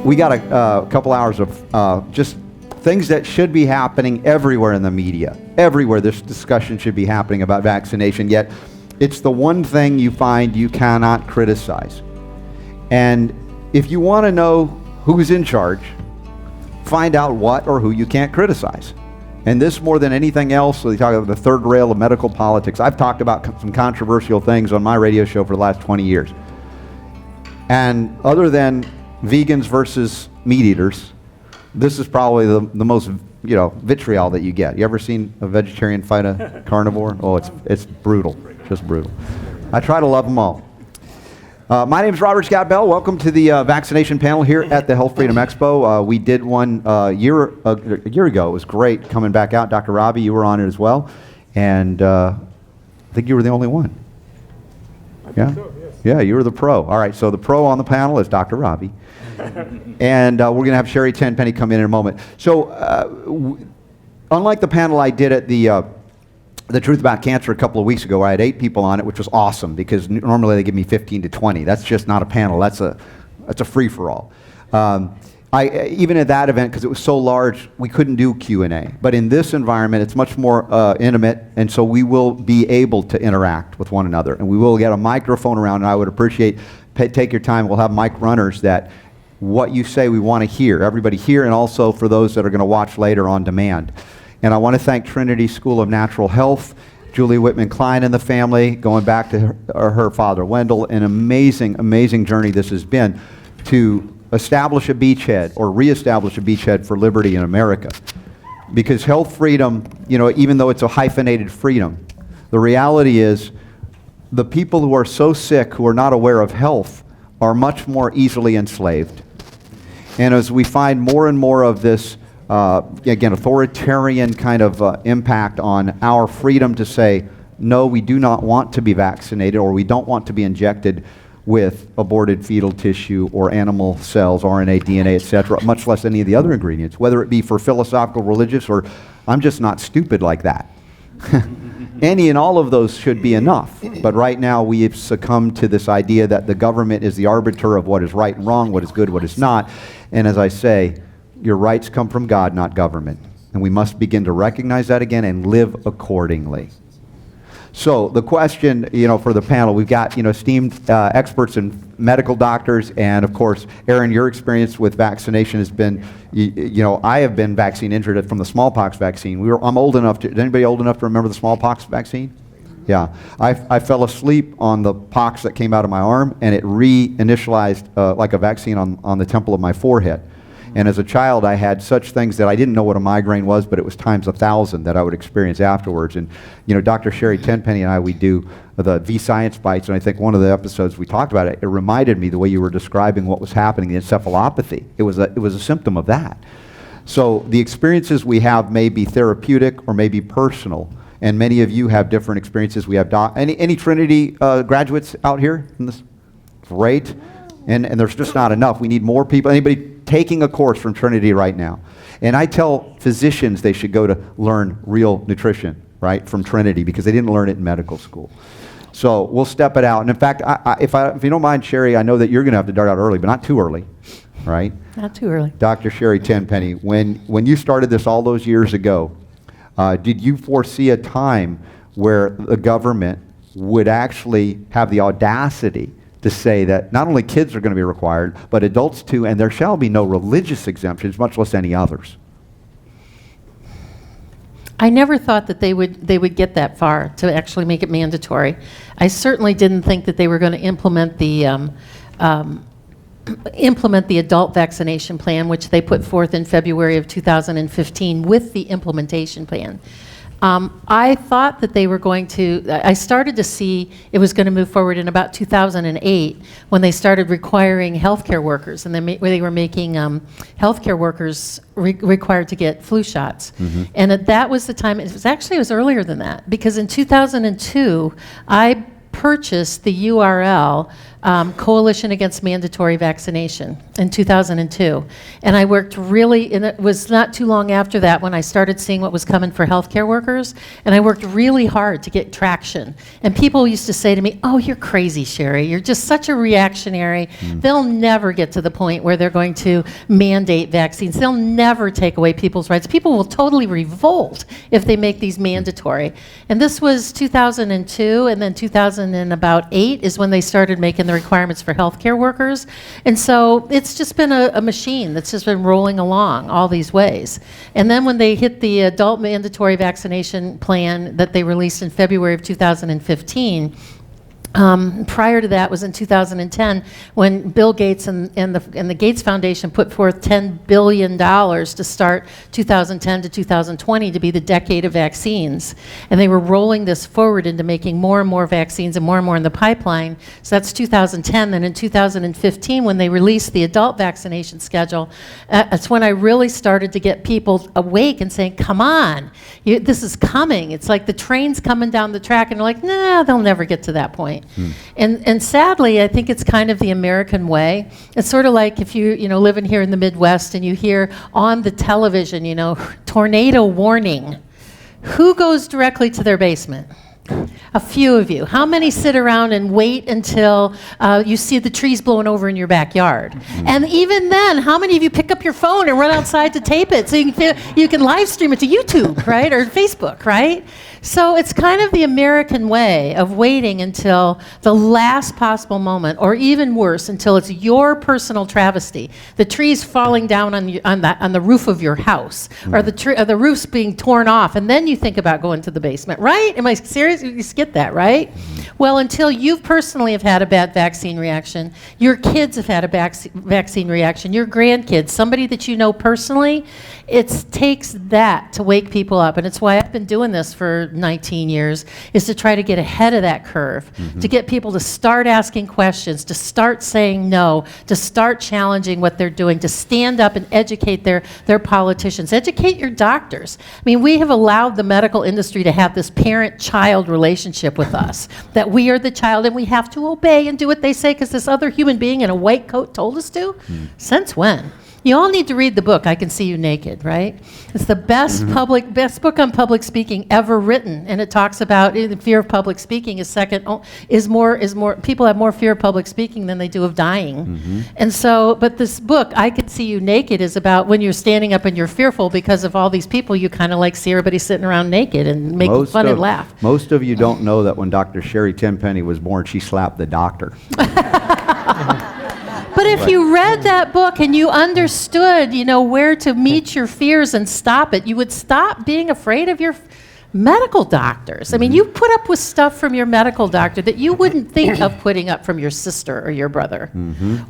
we got a couple hours of just things that should be happening everywhere in the media. Everywhere this discussion should be happening about vaccination, yet it's the one thing you find you cannot criticize. And if you want to know who's in charge, find out what or who you can't criticize. And this, more than anything else, we talk about the third rail of medical politics. I've talked about some controversial things on my radio show for the last 20 years. And other than vegans versus meat eaters, this is probably the most, vitriol that you get. You ever seen a vegetarian fight a carnivore? Oh, it's brutal, just brutal. I try to love them all. My name is Robert Scott Bell. Welcome to the vaccination panel here at the Health Freedom Expo. We did one a year ago. It was great coming back out. Dr. Ravi, you were on it as well. And I think you were the only one. Yeah? So, yes. Yeah, you were the pro. All right, so the pro on the panel is Dr. Ravi. And we're going to have Sherri Tenpenny come in a moment. So unlike the panel I did at the Truth About Cancer a couple of weeks ago, where I had 8 people on it, which was awesome, because normally they give me 15 to 20. That's just not a panel. That's a free-for-all. Even at that event, because it was so large, we couldn't do Q&A. But in this environment, it's much more intimate, and so we will be able to interact with one another. And we will get a microphone around, and I would appreciate, take your time. We'll have mic runners that what you say we want to hear, everybody here, and also for those that are going to watch later on demand. And I want to thank Trinity School of Natural Health, Julie Whitman-Klein and the family, going back to her father, Wendell. An amazing, amazing journey this has been to establish a beachhead or reestablish a beachhead for liberty in America. Because health freedom, even though it's a hyphenated freedom, the reality is the people who are so sick, who are not aware of health, are much more easily enslaved. And as we find more and more of this, again, authoritarian kind of impact on our freedom to say, no, we do not want to be vaccinated, or we don't want to be injected with aborted fetal tissue or animal cells, RNA, DNA, etc., much less any of the other ingredients, whether it be for philosophical, religious, or I'm just not stupid like that. Any and all of those should be enough. But right now we have succumbed to this idea that the government is the arbiter of what is right and wrong, what is good, what is not. And as I say, your rights come from God, not government. And we must begin to recognize that again and live accordingly. So the question, for the panel, we've got, esteemed experts and medical doctors, and of course, Erin, your experience with vaccination has been, I have been vaccine injured from the smallpox vaccine. I'm old enough is anybody old enough to remember the smallpox vaccine? Yeah, I fell asleep on the pox that came out of my arm, and it reinitialized like a vaccine on the temple of my forehead. And as a child, I had such things that I didn't know what a migraine was, but it was times 1,000 that I would experience afterwards. And, Dr. Sherri Tenpenny and I, we do the V-Science Bites, and I think one of the episodes we talked about it reminded me the way you were describing what was happening, the encephalopathy. It was a symptom of that. So the experiences we have may be therapeutic or may be personal, and many of you have different experiences. We have any Trinity graduates out here? Great. And there's just not enough. We need more people. Anybody taking a course from Trinity right now? And I tell physicians they should go to learn real nutrition, right, from Trinity, because they didn't learn it in medical school. So we'll step it out. And in fact, if you don't mind, Sherri, I know that you're going to have to dart out early, but not too early, right? Not too early. Dr. Sherri Tenpenny, when you started this all those years ago, did you foresee a time where the government would actually have the audacity to say that not only kids are going to be required, but adults too, and there shall be no religious exemptions, much less any others? I never thought that they would get that far to actually make it mandatory. I certainly didn't think that they were going to implement the adult vaccination plan, which they put forth in February of 2015 with the implementation plan. I thought that they were going to, I started to see it was going to move forward in about 2008 when they started requiring healthcare workers, and they were making healthcare workers required to get flu shots. Mm-hmm. And that was the time, it was earlier than that, because in 2002, I purchased the URL Coalition Against Mandatory Vaccination in 2002. And I worked really, and it was not too long after that when I started seeing what was coming for healthcare workers, and I worked really hard to get traction. And people used to say to me, oh, you're crazy, Sherri. You're just such a reactionary. They'll never get to the point where they're going to mandate vaccines. They'll never take away people's rights. People will totally revolt if they make these mandatory. And this was 2002, and then 2008 is when they started making the requirements for healthcare workers. And so it's just been a machine that's just been rolling along all these ways. And then when they hit the adult mandatory vaccination plan that they released in February of 2015, prior to that was in 2010 when Bill Gates and the Gates Foundation put forth $10 billion to start 2010 to 2020 to be the decade of vaccines. And they were rolling this forward into making more and more vaccines and more in the pipeline. So that's 2010. Then in 2015, when they released the adult vaccination schedule, that's when I really started to get people awake and saying, come on, this is coming. It's like the train's coming down the track, and they're like, nah, they'll never get to that point. And sadly, I think it's kind of the American way. It's sort of like if you living here in the Midwest and you hear on the television, tornado warning. Who goes directly to their basement? A few of you. How many sit around and wait until you see the trees blowing over in your backyard? And even then, how many of you pick up your phone and run outside to tape it so you can live stream it to YouTube, right? Or Facebook, right? So it's kind of the American way of waiting until the last possible moment, or even worse, until it's your personal travesty. The trees falling down on the roof of your house, or the roof's being torn off, and then you think about going to the basement, right? Am I serious? You just get that, right? Well, until you personally have had a bad vaccine reaction, your kids have had a vaccine reaction, your grandkids, somebody that you know personally, it takes that to wake people up. And it's why I've been doing this for 19 years, is to try to get ahead of that curve, to get people to start asking questions, to start saying no, to start challenging what they're doing, to stand up and educate their politicians, educate your doctors. I mean, we have allowed the medical industry to have this parent-child relationship with us, that we are the child and we have to obey and do what they say because this other human being in a white coat told us to? Since when? You all need to read the book, I Can See You Naked, right? It's the best book on public speaking ever written, and it talks about the fear of public speaking is more people have more fear of public speaking than they do of dying. And so, but this book, I Can See You Naked, is about when you're standing up and you're fearful because of all these people, you kind of like see everybody sitting around naked and making fun and laugh. Most of you don't know that when Dr. Sherri Tenpenny was born, she slapped the doctor. But if you read that book and you understood, where to meet your fears and stop it, you would stop being afraid of your medical doctors. I mean, you put up with stuff from your medical doctor that you wouldn't think of putting up from your sister or your brother,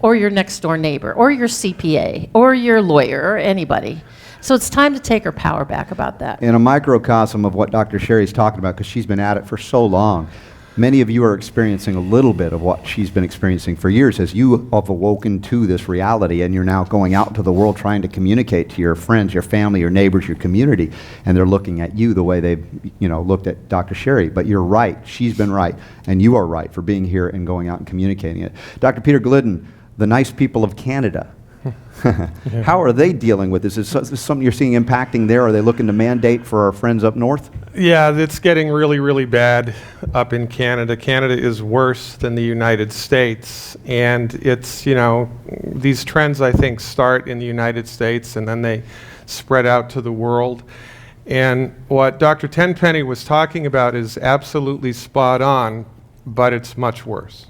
or your next door neighbor, or your CPA, or your lawyer, or anybody. So it's time to take her power back about that. In a microcosm of what Dr. Sherri's talking about, because she's been at it for so long, many of you are experiencing a little bit of what she's been experiencing for years as you have awoken to this reality, and you're now going out into the world trying to communicate to your friends, your family, your neighbors, your community, and they're looking at you the way they've looked at Dr. Sherri. But you're right. She's been right, and you are right for being here and going out and communicating it. Dr. Peter Glidden, the nice people of Canada. How are they dealing with this? Is this something you're seeing impacting there? Are they looking to mandate for our friends up north? Yeah, it's getting really, really bad up in Canada. Canada is worse than the United States. And it's, these trends, I think, start in the United States and then they spread out to the world. And what Dr. Tenpenny was talking about is absolutely spot on, but it's much worse.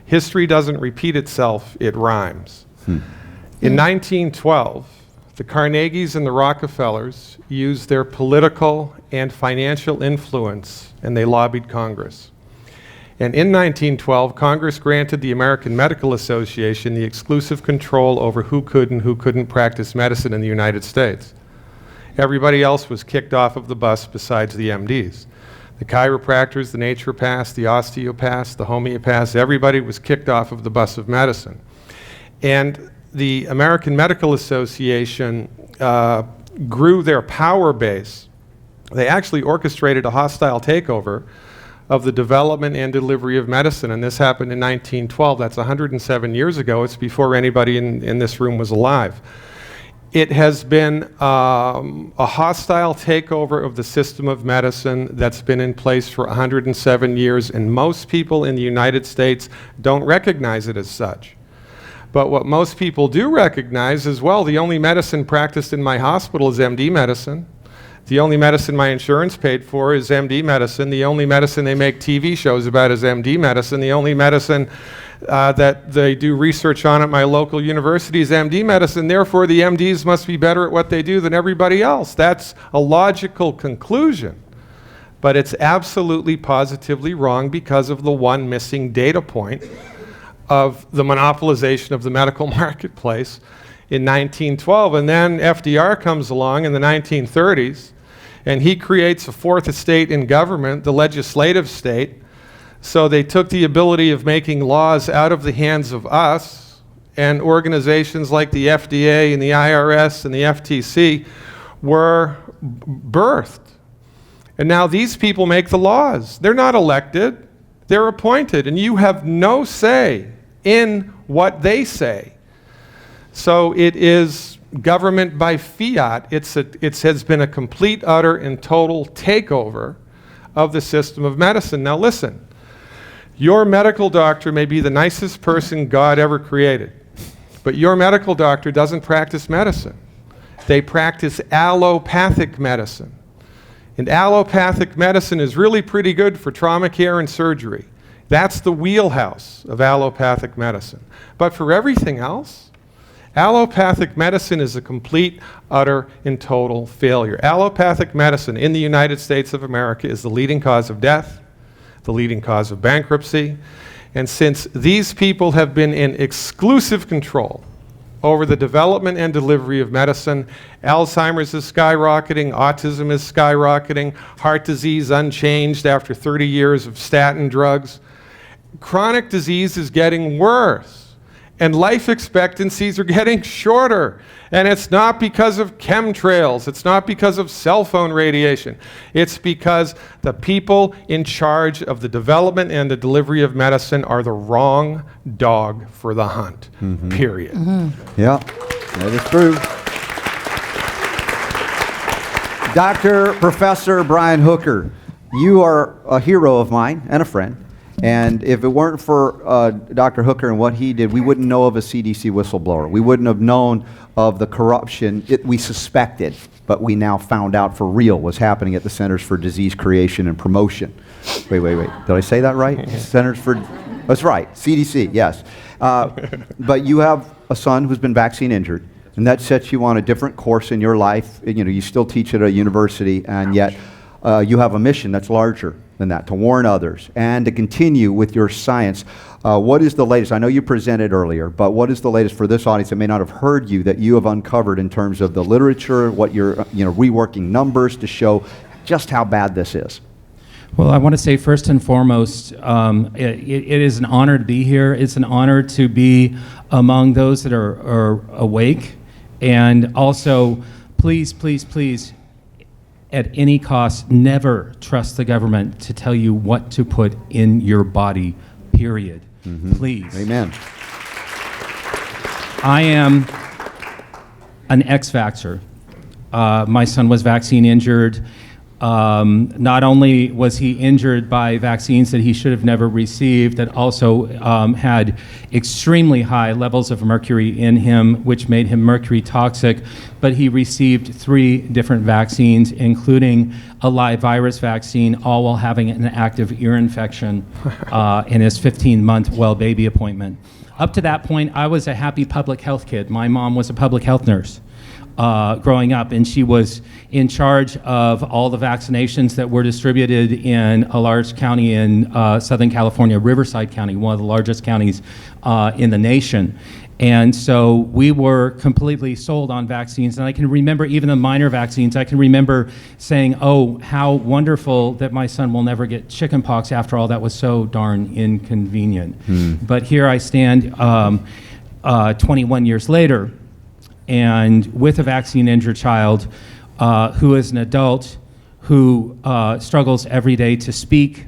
History doesn't repeat itself, it rhymes. In 1912, the Carnegies and the Rockefellers used their political and financial influence, and they lobbied Congress. And in 1912, Congress granted the American Medical Association the exclusive control over who could and who couldn't practice medicine in the United States. Everybody else was kicked off of the bus besides the MDs. The chiropractors, the naturopaths, the osteopaths, the homeopaths, everybody was kicked off of the bus of medicine. And the American Medical Association grew their power base. They actually orchestrated a hostile takeover of the development and delivery of medicine, and this happened in 1912. That's 107 years ago. It's before anybody in this room was alive. It has been a hostile takeover of the system of medicine that's been in place for 107 years, and most people in the United States don't recognize it as such. But what most people do recognize is, well, the only medicine practiced in my hospital is MD medicine. The only medicine my insurance paid for is MD medicine. The only medicine they make TV shows about is MD medicine. The only medicine that they do research on at my local university is MD medicine. Therefore, the MDs must be better at what they do than everybody else. That's a logical conclusion. But it's absolutely positively wrong because of the one missing data point of the monopolization of the medical marketplace in 1912. And then FDR comes along in the 1930s, and he creates a fourth estate in government, the legislative state. So they took the ability of making laws out of the hands of us, and organizations like the FDA and the IRS and the FTC were birthed. And now these people make the laws. They're not elected, they're appointed, and you have no say in what they say. So it is government by fiat. It has been a complete, utter, and total takeover of the system of medicine. Now listen, your medical doctor may be the nicest person God ever created, but your medical doctor doesn't practice medicine. They practice allopathic medicine. And allopathic medicine is really pretty good for trauma care and surgery. That's the wheelhouse of allopathic medicine. But for everything else, allopathic medicine is a complete, utter, and total failure. Allopathic medicine in the United States of America is the leading cause of death, the leading cause of bankruptcy, and since these people have been in exclusive control over the development and delivery of medicine, Alzheimer's is skyrocketing, autism is skyrocketing, heart disease unchanged after 30 years of statin drugs. Chronic disease is getting worse. And life expectancies are getting shorter. And it's not because of chemtrails. It's not because of cell phone radiation. It's because the people in charge of the development and the delivery of medicine are the wrong dog for the hunt, period. Yeah, that is true. Dr. Professor Brian Hooker, you are a hero of mine and a friend. And if it weren't for Dr. Hooker and what he did, we wouldn't know of a CDC whistleblower. We wouldn't have known of the corruption we suspected, but we now found out for real was happening at the Centers for Disease Creation and Promotion. Wait. Did I say that right? Centers for, that's right, CDC, yes. But you have a son who's been vaccine injured, and that sets you on a different course in your life. You know, you still teach at a university, and yet you have a mission that's larger than that, to warn others and to continue with your science. What is the latest? I know you presented earlier, but what is the latest for this audience that may not have heard you that you have uncovered in terms of the literature, what you're reworking numbers to show just how bad this is? Well, I want to say first and foremost, it is an honor to be here. It's an honor to be among those that are awake. And also, please, at any cost, never trust the government to tell you what to put in your body, period. Please. Amen. I am an ex-vaxxer. My son was vaccine injured. Not only was he injured by vaccines that he should have never received, that also had extremely high levels of mercury in him, which made him mercury toxic, but he received 3 different vaccines, including a live virus vaccine, all while having an active ear infection in his 15-month well baby appointment. Up to that point, I was a happy public health kid. My mom was a public health nurse. Growing up, and she was in charge of all the vaccinations that were distributed in a large county in Southern California, Riverside County, one of the largest counties in the nation. And so we were completely sold on vaccines, and I can remember even the minor vaccines. I can remember saying, oh, how wonderful that my son will never get chickenpox. After all, that was so darn inconvenient. But here I stand 21 years later, and with a vaccine-injured child who is an adult who struggles every day to speak,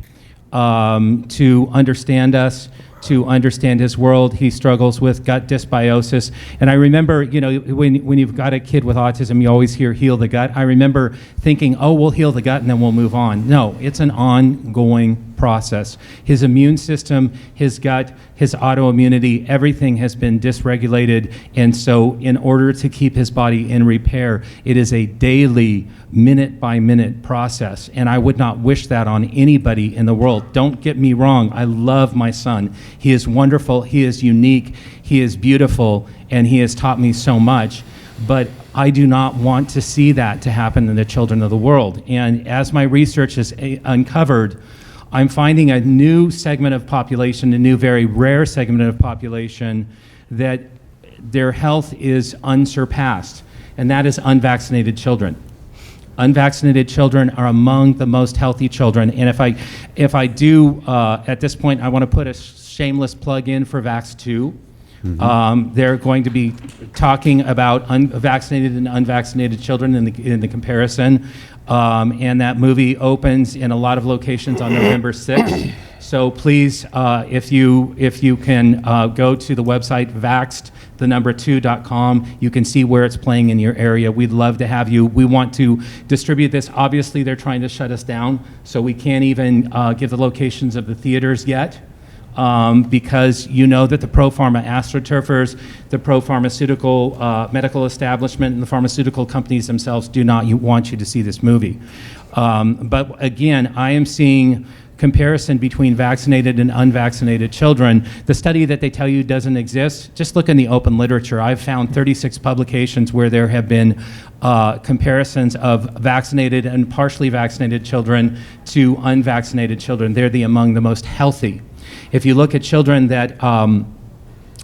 to understand us, to understand his world. He struggles with gut dysbiosis. And I remember, when you've got a kid with autism, you always hear heal the gut. I remember thinking, oh, we'll heal the gut and then we'll move on. No, it's an ongoing process. His immune system, his gut, his autoimmunity, everything has been dysregulated. And so in order to keep his body in repair, it is a daily, minute-by-minute process. And I would not wish that on anybody in the world. Don't get me wrong. I love my son. He is wonderful. He is unique. He is beautiful. And he has taught me so much. But I do not want to see that to happen to the children of the world. And as my research has uncovered, I'm finding a new segment of population, a new very rare segment of population, that their health is unsurpassed, and that is unvaccinated children. Unvaccinated children are among the most healthy children. And if I do, at this point, I want to put a shameless plug in for Vax2. They're going to be talking about vaccinated and unvaccinated children in the comparison. And that movie opens in a lot of locations on November 6th. So please, if you can go to the website vaxed2.com, you can see where it's playing in your area. We'd love to have you. We want to distribute this. Obviously, they're trying to shut us down, so we can't even give the locations of the theaters yet. Because you know that the pro-pharma astroturfers, the pro-pharmaceutical medical establishment, and the pharmaceutical companies themselves do not want you to see this movie. But again, I am seeing comparison between vaccinated and unvaccinated children. The study that they tell you doesn't exist, just look in the open literature. I've found 36 publications where there have been comparisons of vaccinated and partially vaccinated children to unvaccinated children. They're among the most healthy. If you look at children that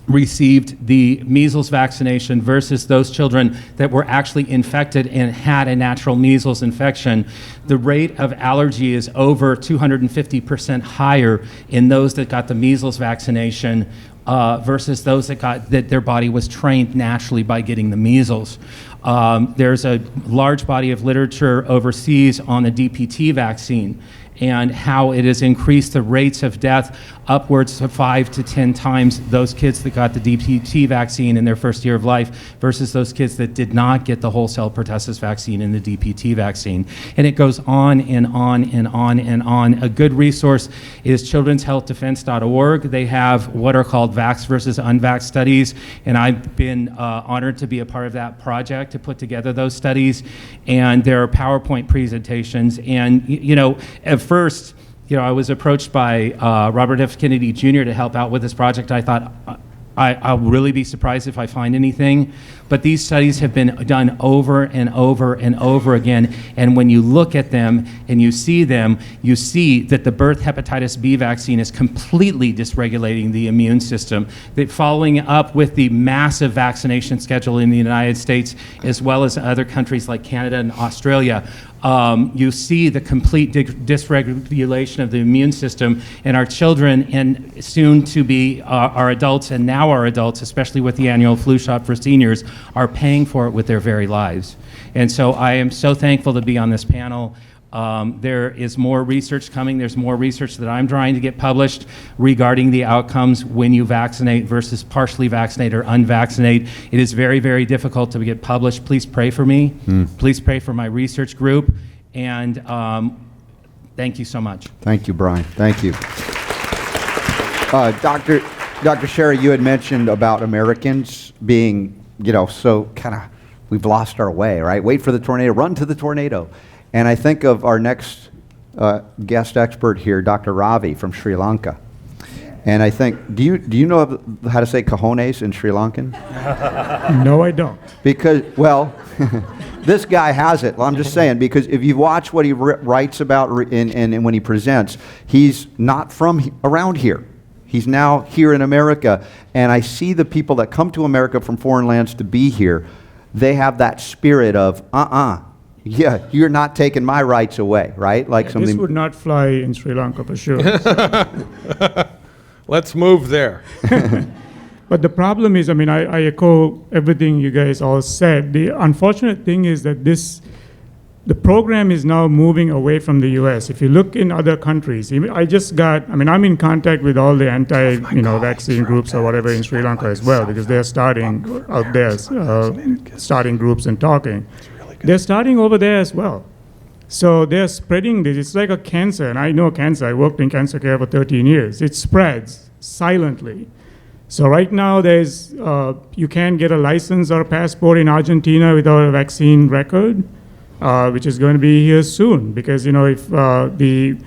received the measles vaccination versus those children that were actually infected and had a natural measles infection, the rate of allergy is over 250% higher in those that got the measles vaccination versus those that their body was trained naturally by getting the measles. There's a large body of literature overseas on the DPT vaccine and how it has increased the rates of death upwards of 5 to 10 times those kids that got the DPT vaccine in their first year of life versus those kids that did not get the whole cell pertussis vaccine and the DPT vaccine. And it goes on and on and on and on. A good resource is children'shealthdefense.org. They have what are called vax versus unvax studies, and I've been honored to be a part of that project to put together those studies. And there are PowerPoint presentations. And, at first, I was approached by Robert F. Kennedy Jr. to help out with this project. I thought, I'll really be surprised if I find anything. But these studies have been done over and over and over again. And when you look at them and you see them, you see that the birth hepatitis B vaccine is completely dysregulating the immune system. That following up with the massive vaccination schedule in the United States, as well as other countries like Canada and Australia, you see the complete dysregulation of the immune system, and our children and soon to be our adults and now our adults, especially with the annual flu shot for seniors, are paying for it with their very lives. And so I am so thankful to be on this panel. There is more research coming. There's more research that I'm trying to get published regarding the outcomes when you vaccinate versus partially vaccinate or unvaccinate. It is very, very difficult to get published. Please pray for me. Please pray for my research group. And thank you so much. Thank you, Brian. Thank you. Dr. Sherri, you had mentioned about Americans being, so kind of, we've lost our way, right? Wait for the tornado, run to the tornado. And I think of our next guest expert here, Dr. Ravi from Sri Lanka. And I think, do you know how to say cojones in Sri Lankan? No, I don't. Because, well, this guy has it. Well, I'm just saying, because if you watch what he writes about and when he presents, he's not from around here. He's now here in America. And I see the people that come to America from foreign lands to be here, they have that spirit of, yeah, you're not taking my rights away, right? Like something. This would not fly in Sri Lanka for sure. Let's move there. But the problem is, I echo everything you guys all said. The unfortunate thing is that the program is now moving away from the U.S. If you look in other countries, I'm in contact with all the vaccine groups or whatever in Sri Lanka as well, because they're starting out there, starting groups and talking. They're starting over there as well. So they're spreading this. It's like a cancer, and I know cancer. I worked in cancer care for 13 years. It spreads silently. So right now, you can't get a license or a passport in Argentina without a vaccine record, which is going to be here soon. Because if the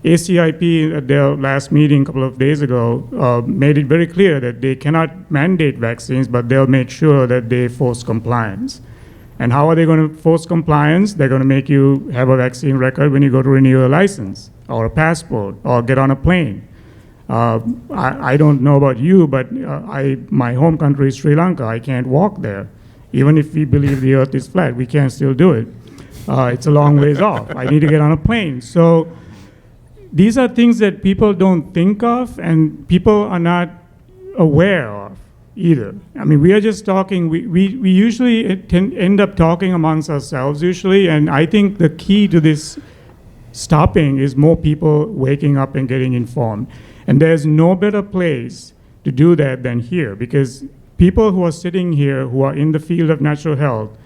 ACIP at their last meeting a couple of days ago made it very clear that they cannot mandate vaccines, but they'll make sure that they force compliance. And how are they going to force compliance? They're going to make you have a vaccine record when you go to renew a license or a passport or get on a plane. I don't know about you, but my home country is Sri Lanka. I can't walk there. Even if we believe the earth is flat, we can still do it. It's a long ways off. I need to get on a plane. So these are things that people don't think of and people are not aware of either. I mean, we are just talking, we usually end up talking amongst ourselves usually, and I think the key to this stopping is more people waking up and getting informed. And there's no better place to do that than here, because people who are sitting here who are in the field of natural health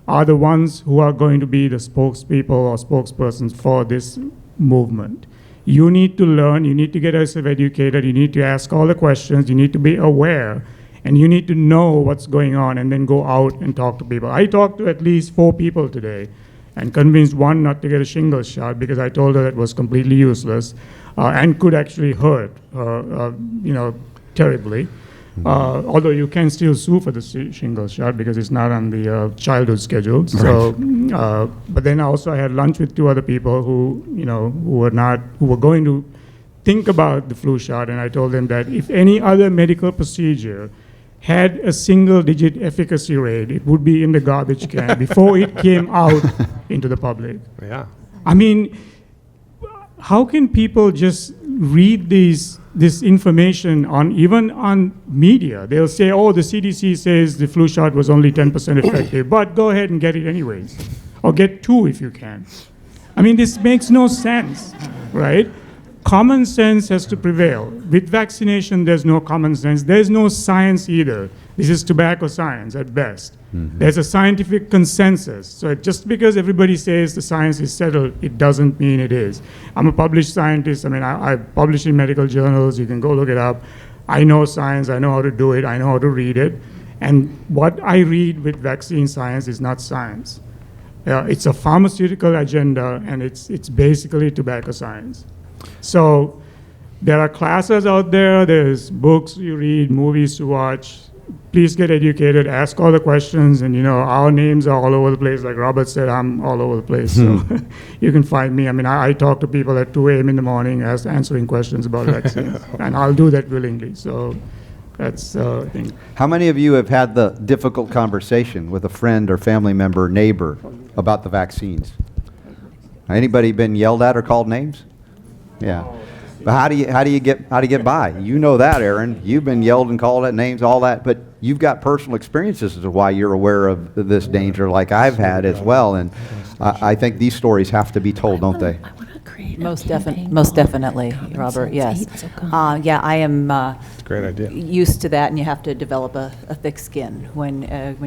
are the ones who are going to be the spokespeople or spokespersons for this movement. You need to learn, you need to get yourself educated, you need to ask all the questions, you need to be aware, and you need to know what's going on and then go out and talk to people. I talked to at least 4 people today and convinced one not to get a shingles shot because I told her that was completely useless and could actually hurt terribly. Although you can still sue for the shingles shot because it's not on the childhood schedule. So, but then also I had lunch with 2 other people who were going to think about the flu shot, and I told them that if any other medical procedure had a single-digit efficacy rate, it would be in the garbage can before it came out into the public. Yeah. I mean, how can people just read this information even on media? They'll say, oh, the CDC says the flu shot was only 10% effective, but go ahead and get it anyways. Or get 2 if you can. I mean, this makes no sense, right? Common sense has to prevail. With vaccination, there's no common sense. There's no science either. This is tobacco science at best. Mm-hmm. There's a scientific consensus. So just because everybody says the science is settled, it doesn't mean it is. I'm a published scientist. I mean, I publish in medical journals. You can go look it up. I know science. I know how to do it. I know how to read it. And what I read with vaccine science is not science. It's a pharmaceutical agenda, and it's basically tobacco science. So there are classes out there, there's books you read, movies to watch. Please get educated, ask all the questions, and our names are all over the place. Like Robert said, I'm all over the place. So you can find me. I mean, I talk to people at 2 a.m. in the morning answering questions about vaccines, and I'll do that willingly. So that's I think. How many of you have had the difficult conversation with a friend or family member or neighbor about the vaccines? Anybody been yelled at or called names? Yeah, but how do you get by? You know that, Erin. You've been yelled and called at names, all that, but you've got personal experiences as to why you're aware of this danger, like I've had as well. And I think these stories have to be told, don't they? Most definitely, Robert. Yes. Yeah, I am. It's a great idea. Used to that, and you have to develop a thick skin when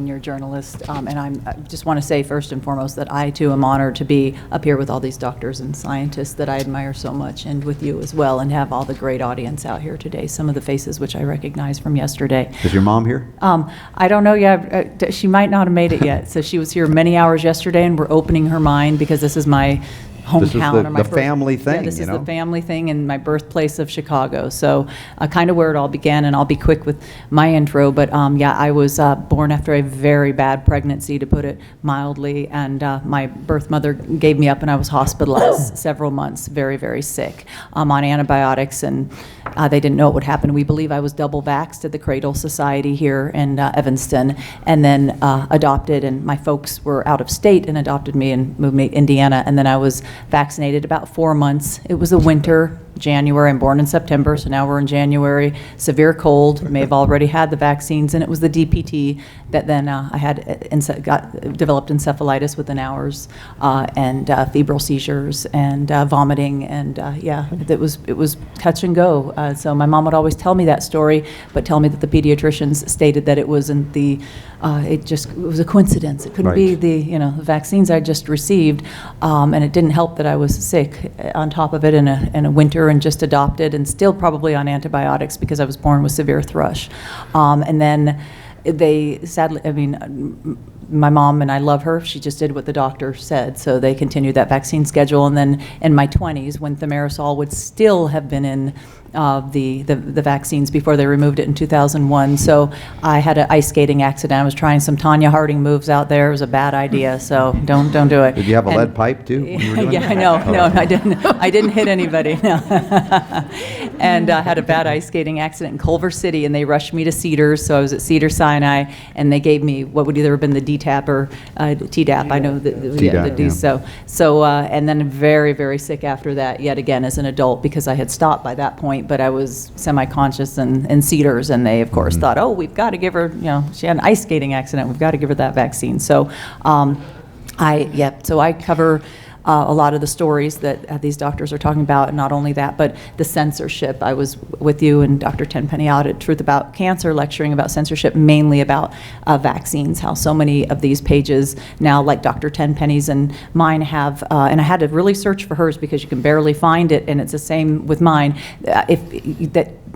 you're a journalist. And I just want to say first and foremost that I too am honored to be up here with all these doctors and scientists that I admire so much, and with you as well, and have all the great audience out here today. Some of the faces which I recognize from yesterday. Is your mom here? I don't know yet. She might not have made it yet. So she was here many hours yesterday, and we're opening her mind because this is my hometown. This is the family thing, Yeah, this is the family thing and my birthplace of Chicago. So kind of where it all began, and I'll be quick with my intro, but yeah, I was born after a very bad pregnancy, to put it mildly, and my birth mother gave me up, and I was hospitalized several months, very, very sick, on antibiotics, and they didn't know what would happen. We believe I was double vaxxed at the Cradle Society here in Evanston, and then adopted, and my folks were out of state and adopted me and moved me to Indiana, and then I was vaccinated about 4 months. It was a winter January. I'm born in September, so now we're in January. Severe cold, may have already had the vaccines, and it was the DPT that then I had developed encephalitis within hours, and febrile seizures and vomiting, and yeah, it was touch and go. So my mom would always tell me that story, but tell me that the pediatricians stated that it wasn't the it was a coincidence. It couldn't be the vaccines I just received, and it didn't help that I was sick on top of it in a winter and just adopted and still probably on antibiotics because I was born with severe thrush, and then they sadly, I mean, my mom, and I love her, she just did what the doctor said, so they continued that vaccine schedule. And then in my 20s, when thimerosal would still have been in the vaccines before they removed it in 2001. So I had an ice skating accident. I was trying some Tanya Harding moves out there. It was a bad idea, so don't do it. Did you have a lead pipe too? When you were doing Yeah, that? no, I didn't. I didn't hit anybody. No. And I had a bad ice skating accident in Culver City, and they rushed me to Cedars. So I was at Cedars-Sinai, and they gave me what would either have been the DTaP or Tdap. I know the Tdap, D. yeah. So and then very, very sick after that. Yet again, as an adult, because I had stopped by that point, but I was semi-conscious in Cedars, and they of course thought, oh, we've got to give her. She had an ice skating accident. We've got to give her that vaccine. So, So I cover a lot of the stories that these doctors are talking about, and not only that, but the censorship. I was with you and Dr. Tenpenny out at Truth About Cancer lecturing about censorship, mainly about vaccines, how so many of these pages now, like Dr. Tenpenny's and mine have, and I had to really search for hers because you can barely find it, and it's the same with mine,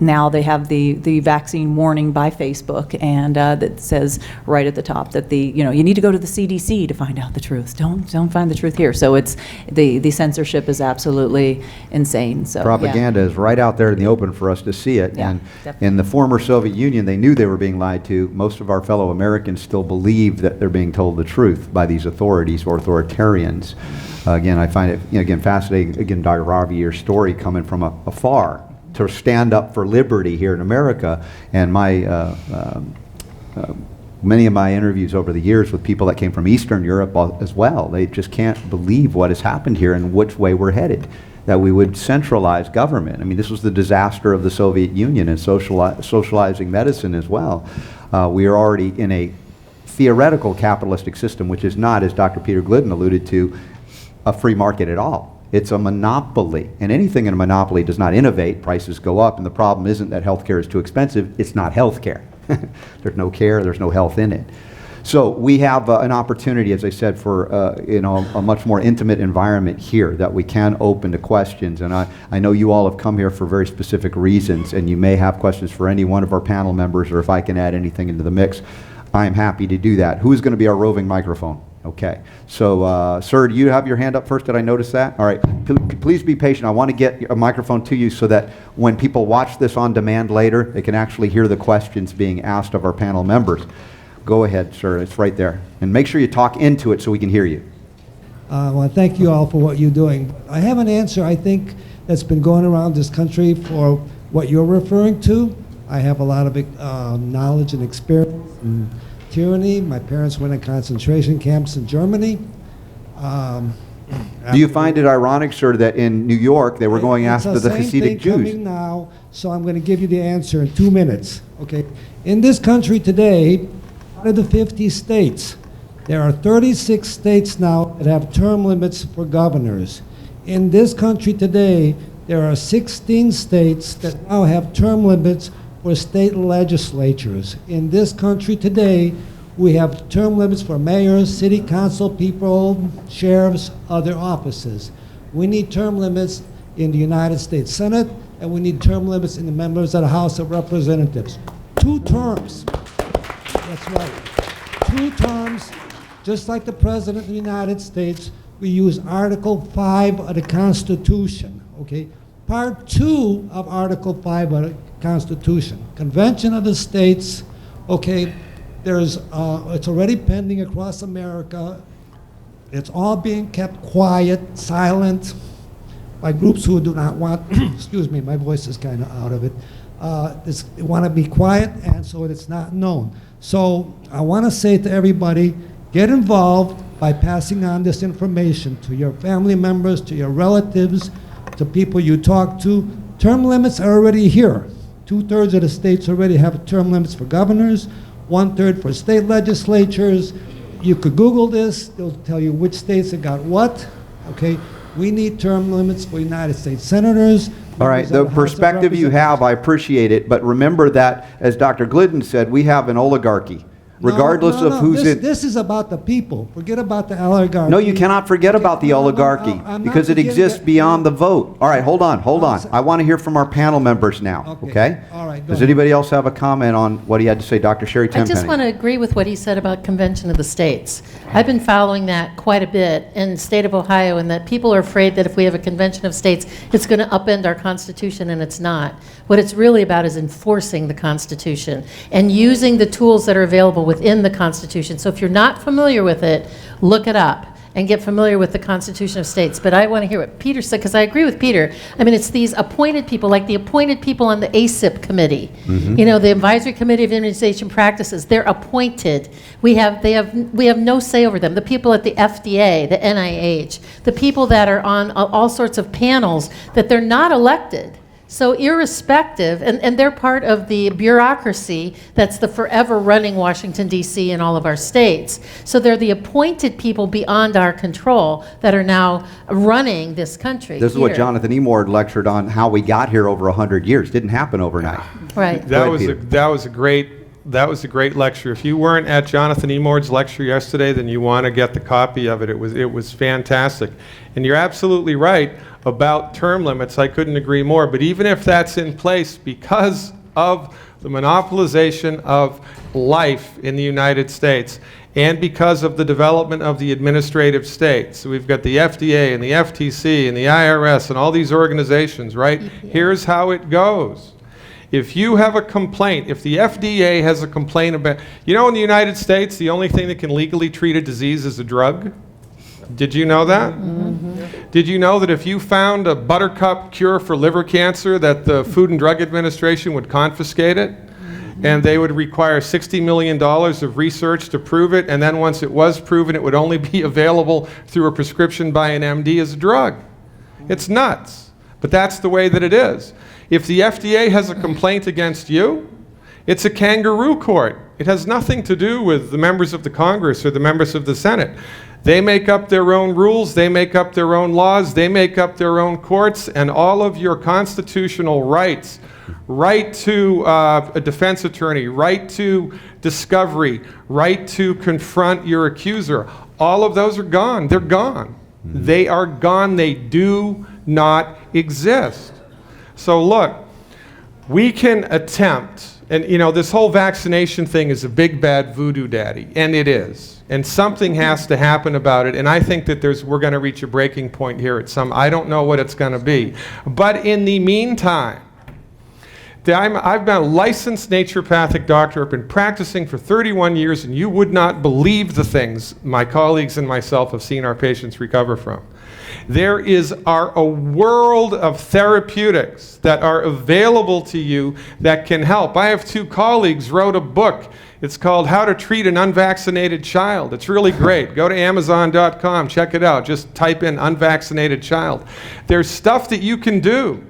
now they have the vaccine warning by Facebook, and that says right at the top that you need to go to the CDC to find out the truth. Don't find the truth here. So it's the censorship is absolutely insane. So Propaganda is right out there in the open for us to see it. Yeah, And definitely. in the former Soviet Union, they knew they were being lied to. Most of our fellow Americans still believe that they're being told the truth by these authorities or authoritarians. Again, I find it again fascinating. Again, Dr. Ravi, your story coming from afar to stand up for liberty here in America, and my many of my interviews over the years with people that came from Eastern Europe as well, they just can't believe what has happened here and which way we're headed, that we would centralize government. I mean, this was the disaster of the Soviet Union and socializing medicine as well. We are already in a theoretical capitalistic system, which is not, as Dr. Peter Glidden alluded to, a free market at all. It's a monopoly, and anything in a monopoly does not innovate. Prices go up, and the problem isn't that healthcare is too expensive, it's not healthcare. There's no care, there's no health in it. So we have an opportunity, as I said, for a much more intimate environment here that we can open to questions. And I know you all have come here for very specific reasons, and you may have questions for any one of our panel members, or if I can add anything into the mix, I'm happy to do that. Who's going to be our roving microphone? Okay. So, sir, do you have your hand up first? Did I notice that? All right. Please be patient. I want to get a microphone to you so that when people watch this on demand later, they can actually hear the questions being asked of our panel members. Go ahead, sir. It's right there. And make sure you talk into it so we can hear you. Well, thank you all for what you're doing. I have an answer, I think, that's been going around this country for what you're referring to. I have a lot of knowledge and experience in tyranny. My parents went in concentration camps in Germany. Do you find it ironic, sir, that in New York they were going after the Hasidic Jews? Coming now, so I'm going to give you the answer in 2 minutes. Okay. In this country today, out of the 50 states, there are 36 states now that have term limits for governors. In this country today, there are 16 states that now have term limits for state legislatures. In this country today, we have term limits for mayors, city council people, sheriffs, other offices. We need term limits in the United States Senate, and we need term limits in the members of the House of Representatives. 2 terms. That's right. 2 terms. Just like the President of the United States, we use Article 5 of the Constitution. Okay? Part 2 of Article 5 of the Constitution. Convention of the States, okay, it's already pending across America. It's all being kept quiet, silent, by groups who do not want, excuse me, my voice is kind of out of it, they want to be quiet, and so it's not known. So I want to say to everybody, get involved by passing on this information to your family members, to your relatives, to people you talk to, term limits are already here. 2/3 of the states already have term limits for governors, 1/3 for state legislatures. You could Google this, they'll tell you which states have got what, okay? We need term limits for United States senators. All right, the perspective you have, I appreciate it, but remember that, as Dr. Glidden said, we have an oligarchy. Regardless of who's in... This is about the people. Forget about the oligarchy. No, you cannot forget about the oligarchy, I'm not because it forgetting exists that- beyond the vote. All right, hold on. I want to hear from our panel members now, okay? All right, go Does ahead. anybody else have a comment on what he had to say? Dr. Sherri I Tenpenny. just want to agree with what he said about Convention of the States. I've been following that quite a bit in the state of Ohio, and that people are afraid that if we have a Convention of States, it's going to upend our Constitution, and it's not. What it's really about is enforcing the Constitution and using the tools that are available within the Constitution. So if you're not familiar with it, look it up and get familiar with the Constitution of States. But I want to hear what Peter said, because I agree with Peter. I mean, it's these appointed people, like the appointed people on the ACIP committee, you know, the Advisory Committee of Immunization Practices. They're appointed. We have no say over them. The people at the FDA, the NIH, the people that are on all sorts of panels, that they're not elected. So irrespective, and they're part of the bureaucracy that's the forever running Washington, D.C. and all of our states. So they're the appointed people beyond our control that are now running this country. This is what here. Jonathan Emord lectured on, how we got here over 100 years. Didn't happen overnight. Right. That ahead, was Peter. that was a great lecture. If you weren't at Jonathan Emord's lecture yesterday, then you want to get the copy of it. It was fantastic. And you're absolutely right about term limits. I couldn't agree more. But even if that's in place, because of the monopolization of life in the United States, and because of the development of the administrative state, so we've got the FDA and the FTC and the IRS and all these organizations, right? Here's how it goes. If you have a complaint, if the FDA has a complaint about, you know, in the United States, the only thing that can legally treat a disease is a drug. Did you know that? Mm-hmm. Did you know that if you found a buttercup cure for liver cancer, that the Food and Drug Administration would confiscate it? Mm-hmm. And they would require $60 million of research to prove it, and then once it was proven, it would only be available through a prescription by an MD as a drug. It's nuts, but that's the way that it is. If the FDA has a complaint against you, it's a kangaroo court. It has nothing to do with the members of the Congress or the members of the Senate. They make up their own rules, they make up their own laws, they make up their own courts, and all of your constitutional rights, right to a defense attorney, right to discovery, right to confront your accuser, all of those are gone. They're gone. They are gone. They do not exist. So look, we can attempt, and you know, this whole vaccination thing is a big bad voodoo daddy, and it is. And something has to happen about it, and I think that we're going to reach a breaking point here at I don't know what it's going to be. But in the meantime, I've been a licensed naturopathic doctor. I've been practicing for 31 years, and you would not believe the things my colleagues and myself have seen our patients recover from. There is a world of therapeutics that are available to you that can help. I have two colleagues wrote a book. It's called How to Treat an Unvaccinated Child. It's really great. Go to Amazon.com, check it out. Just type in unvaccinated child. There's stuff that you can do,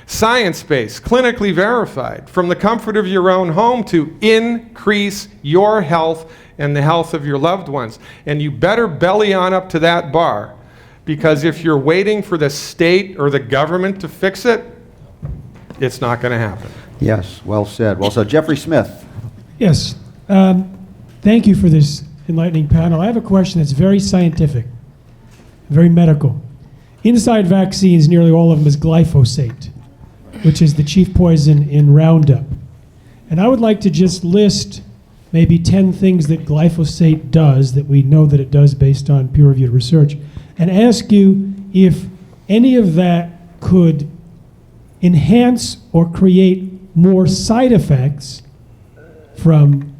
science-based, clinically verified, from the comfort of your own home to increase your health and the health of your loved ones. And you better belly on up to that bar, because if you're waiting for the state or the government to fix it, it's not going to happen. Yes, well said. Well said. Jeffrey Smith. Yes. Thank you for this enlightening panel. I have a question that's very scientific, very medical. Inside vaccines, nearly all of them is glyphosate, which is the chief poison in Roundup. And I would like to just list maybe 10 things that glyphosate does that we know that it does based on peer-reviewed research, and ask you if any of that could enhance or create more side effects from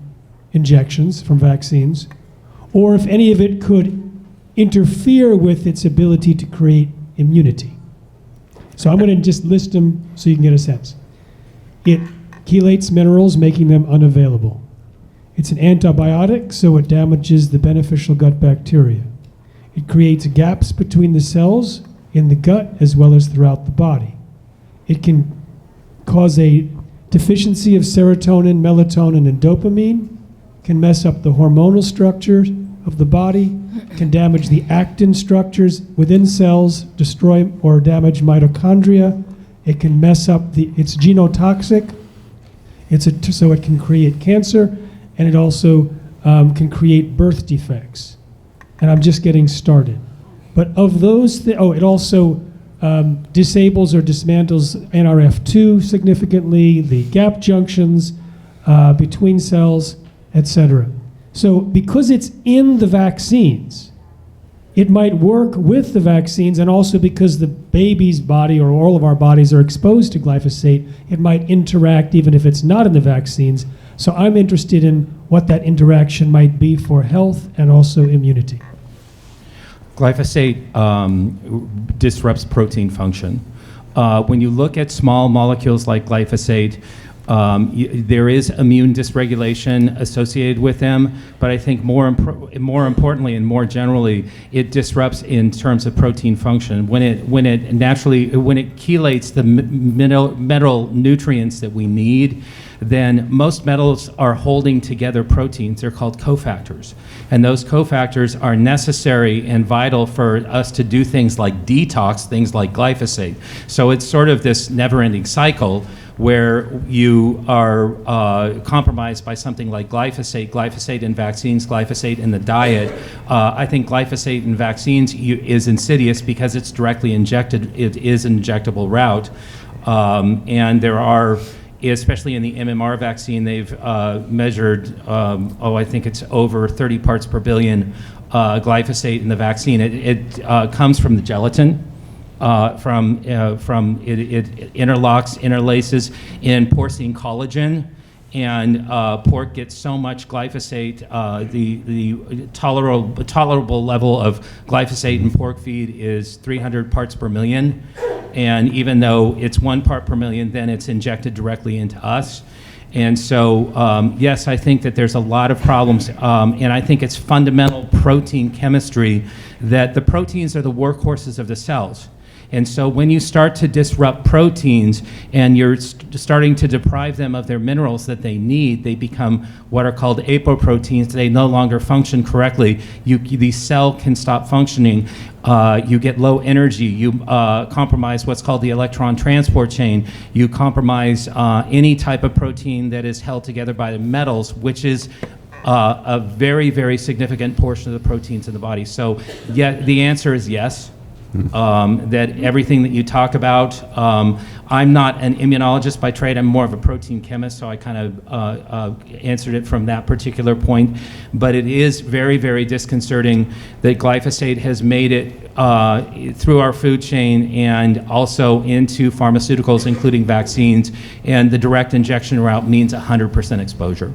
injections, from vaccines, or if any of it could interfere with its ability to create immunity. So I'm going to just list them so you can get a sense. It chelates minerals, making them unavailable. It's an antibiotic, so it damages the beneficial gut bacteria. It creates gaps between the cells, in the gut as well as throughout the body. It can cause a deficiency of serotonin, melatonin, and dopamine, can mess up the hormonal structures of the body, can damage the actin structures within cells, destroy or damage mitochondria. It can mess up it's genotoxic. So it can create cancer, and it also can create birth defects. And I'm just getting started. But of those, it also disables or dismantles NRF2 significantly, the gap junctions between cells, etc. So because it's in the vaccines, it might work with the vaccines, and also because the baby's body or all of our bodies are exposed to glyphosate, it might interact even if it's not in the vaccines. So I'm interested in what that interaction might be for health and also immunity. Glyphosate disrupts protein function. When you look at small molecules like glyphosate, there is immune dysregulation associated with them, but I think more importantly and more generally, it disrupts in terms of protein function. When it chelates the metal nutrients that we need, then most metals are holding together proteins. They're called cofactors. And those cofactors are necessary and vital for us to do things like detox, things like glyphosate. So it's sort of this never-ending cycle where you are compromised by something like glyphosate in vaccines, glyphosate in the diet. I think glyphosate in vaccines is insidious because it's directly injected. It is an injectable route. And there are, especially in the MMR vaccine, they've measured, I think it's over 30 parts per billion glyphosate in the vaccine. It comes from the gelatin. It interlocks, interlaces in porcine collagen, and pork gets so much glyphosate. The tolerable level of glyphosate in pork feed is 300 parts per million, and even though it's 1 part per million, then it's injected directly into us. And so, yes, I think that there's a lot of problems, and I think it's fundamental protein chemistry that the proteins are the workhorses of the cells. And so when you start to disrupt proteins and you're starting to deprive them of their minerals that they need, they become what are called apoproteins. They no longer function correctly. The cell can stop functioning. You get low energy. You compromise what's called the electron transport chain. You compromise any type of protein that is held together by the metals, which is a very, very significant portion of the proteins in the body. So yeah, the answer is yes. That everything that you talk about, I'm not an immunologist by trade, I'm more of a protein chemist, so I kind of answered it from that particular point. But it is very, very disconcerting that glyphosate has made it through our food chain and also into pharmaceuticals, including vaccines, and the direct injection route means 100% exposure.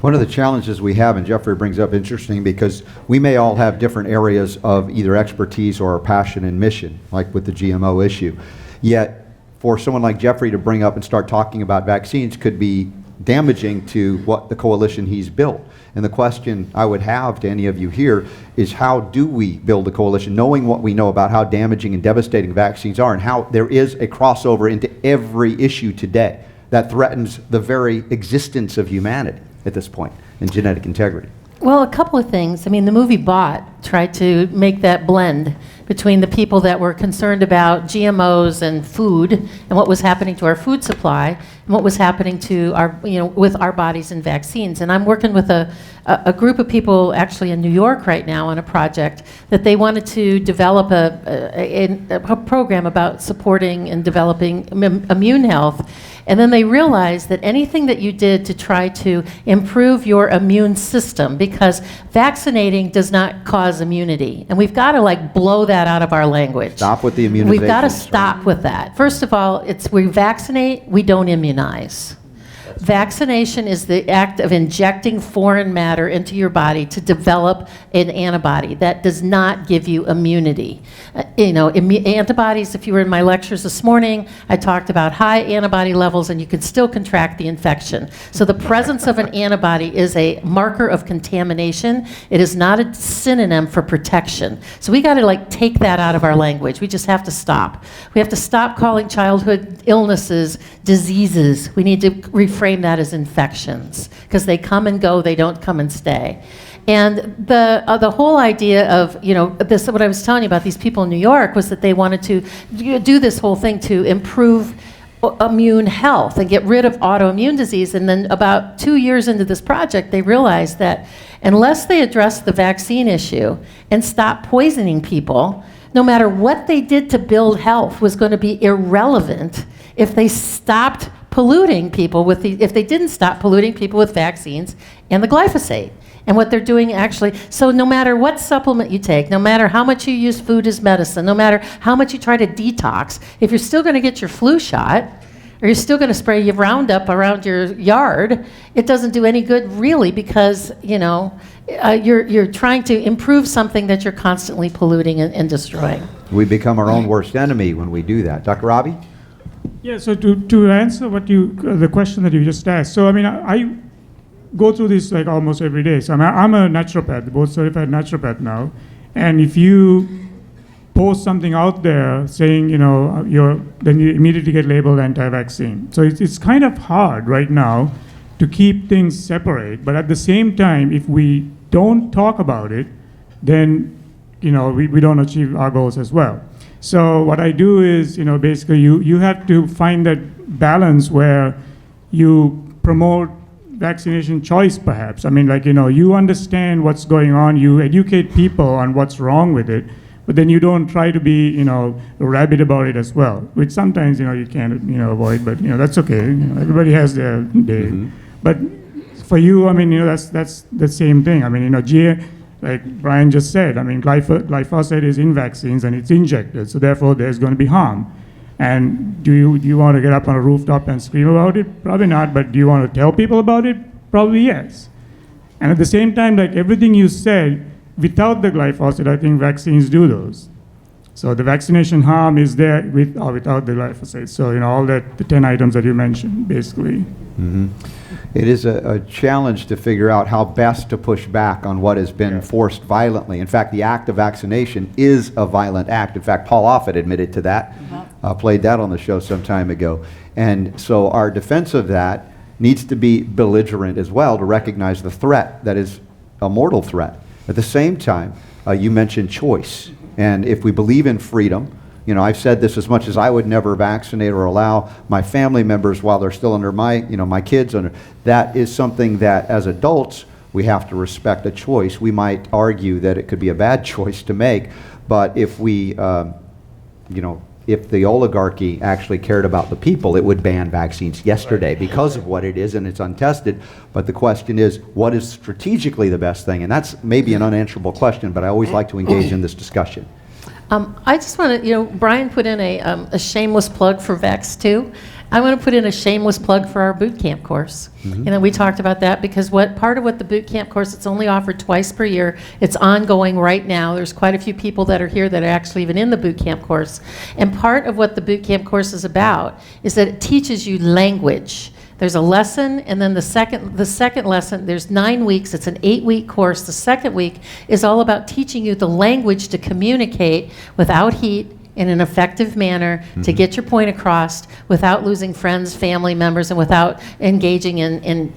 One of the challenges we have, and Jeffrey brings up interesting, because we may all have different areas of either expertise or passion and mission, like with the GMO issue. Yet, for someone like Jeffrey to bring up and start talking about vaccines could be damaging to what the coalition he's built. And the question I would have to any of you here is, how do we build a coalition, knowing what we know about how damaging and devastating vaccines are, and how there is a crossover into every issue today that threatens the very existence of humanity at this point in genetic integrity? Well, a couple of things. I mean, the movie Bot tried to make that blend between the people that were concerned about GMOs and food and what was happening to our food supply and what was happening to our, with our bodies and vaccines. And I'm working with a group of people actually in New York right now on a project that they wanted to develop a program about supporting and developing immune health. And then they realized that anything that you did to try to improve your immune system, because vaccinating does not cause immunity, and we've got to blow that out of our language. Stop with the immunization. We've got to stop with that. First of all, we vaccinate, we don't immunize. Vaccination is the act of injecting foreign matter into your body to develop an antibody. That does not give you immunity. Antibodies, if you were in my lectures this morning, I talked about high antibody levels and you can still contract the infection. So the presence of an antibody is a marker of contamination. It is not a synonym for protection. So we got to take that out of our language. We just have to stop. We have to stop calling childhood illnesses diseases. We need to reframe that as infections because they come and go, they don't come and stay. And the whole idea of, this, what I was telling you about these people in New York was that they wanted to do this whole thing to improve immune health and get rid of autoimmune disease. And then about 2 years into this project, they realized that unless they address the vaccine issue and stop poisoning people, no matter what they did to build health was going to be irrelevant if they stopped polluting people if they didn't stop polluting people with vaccines and the glyphosate. And what they're doing actually, so no matter what supplement you take, no matter how much you use food as medicine, no matter how much you try to detox, if you're still going to get your flu shot, or you're still going to spray your Roundup around your yard, it doesn't do any good really because, you're trying to improve something that you're constantly polluting and destroying. We become our own worst enemy when we do that. Dr. Ravi? Yeah, so to answer the question that you just asked, so I go through this almost every day. So I'm a naturopath, board certified naturopath now, and if you post something out there saying, then you immediately get labeled anti-vaccine. So it's kind of hard right now to keep things separate, but at the same time, if we don't talk about it, then we don't achieve our goals as well. So what I do is, basically you have to find that balance where you promote vaccination choice perhaps. You understand what's going on, you educate people on what's wrong with it, but then you don't try to be, rabid about it as well, which sometimes, you can't, avoid, but, that's okay. Everybody has their day. Mm-hmm. But for you, that's the same thing. Like Brian just said, glyphosate is in vaccines and it's injected, so therefore there's going to be harm. And do you want to get up on a rooftop and scream about it? Probably not, but do you want to tell people about it? Probably yes. And at the same time, everything you said, without the glyphosate, I think vaccines do those. So the vaccination harm is there with or without the glyphosate. So, all the 10 items that you mentioned, basically. Mm-hmm. It is a challenge to figure out how best to push back on what has been forced violently. In fact, the act of vaccination is a violent act. In fact, Paul Offit admitted to that, played that on the show some time ago. And so our defense of that needs to be belligerent as well to recognize the threat that is a mortal threat. At the same time, you mentioned choice. And if we believe in freedom, I've said this as much as I would never vaccinate or allow my family members while they're still under my, my kids under. That is something that as adults, we have to respect a choice. We might argue that it could be a bad choice to make, but if we, if the oligarchy actually cared about the people, it would ban vaccines yesterday because of what it is, and it's untested. But the question is, what is strategically the best thing? And that's maybe an unanswerable question, but I always like to engage in this discussion. I just want to, Brian put in a shameless plug for Vax2. I want to put in a shameless plug for our boot camp course. Mm-hmm. We talked about that because part of what the boot camp course, it's only offered twice per year. It's ongoing right now. There's quite a few people that are here that are actually even in the boot camp course. And part of what the boot camp course is about is that it teaches you language. There's a lesson, and then the second lesson, there's 9 weeks. It's an 8-week course. The second week is all about teaching you the language to communicate without heat in an effective manner to get your point across without losing friends, family members, and without engaging in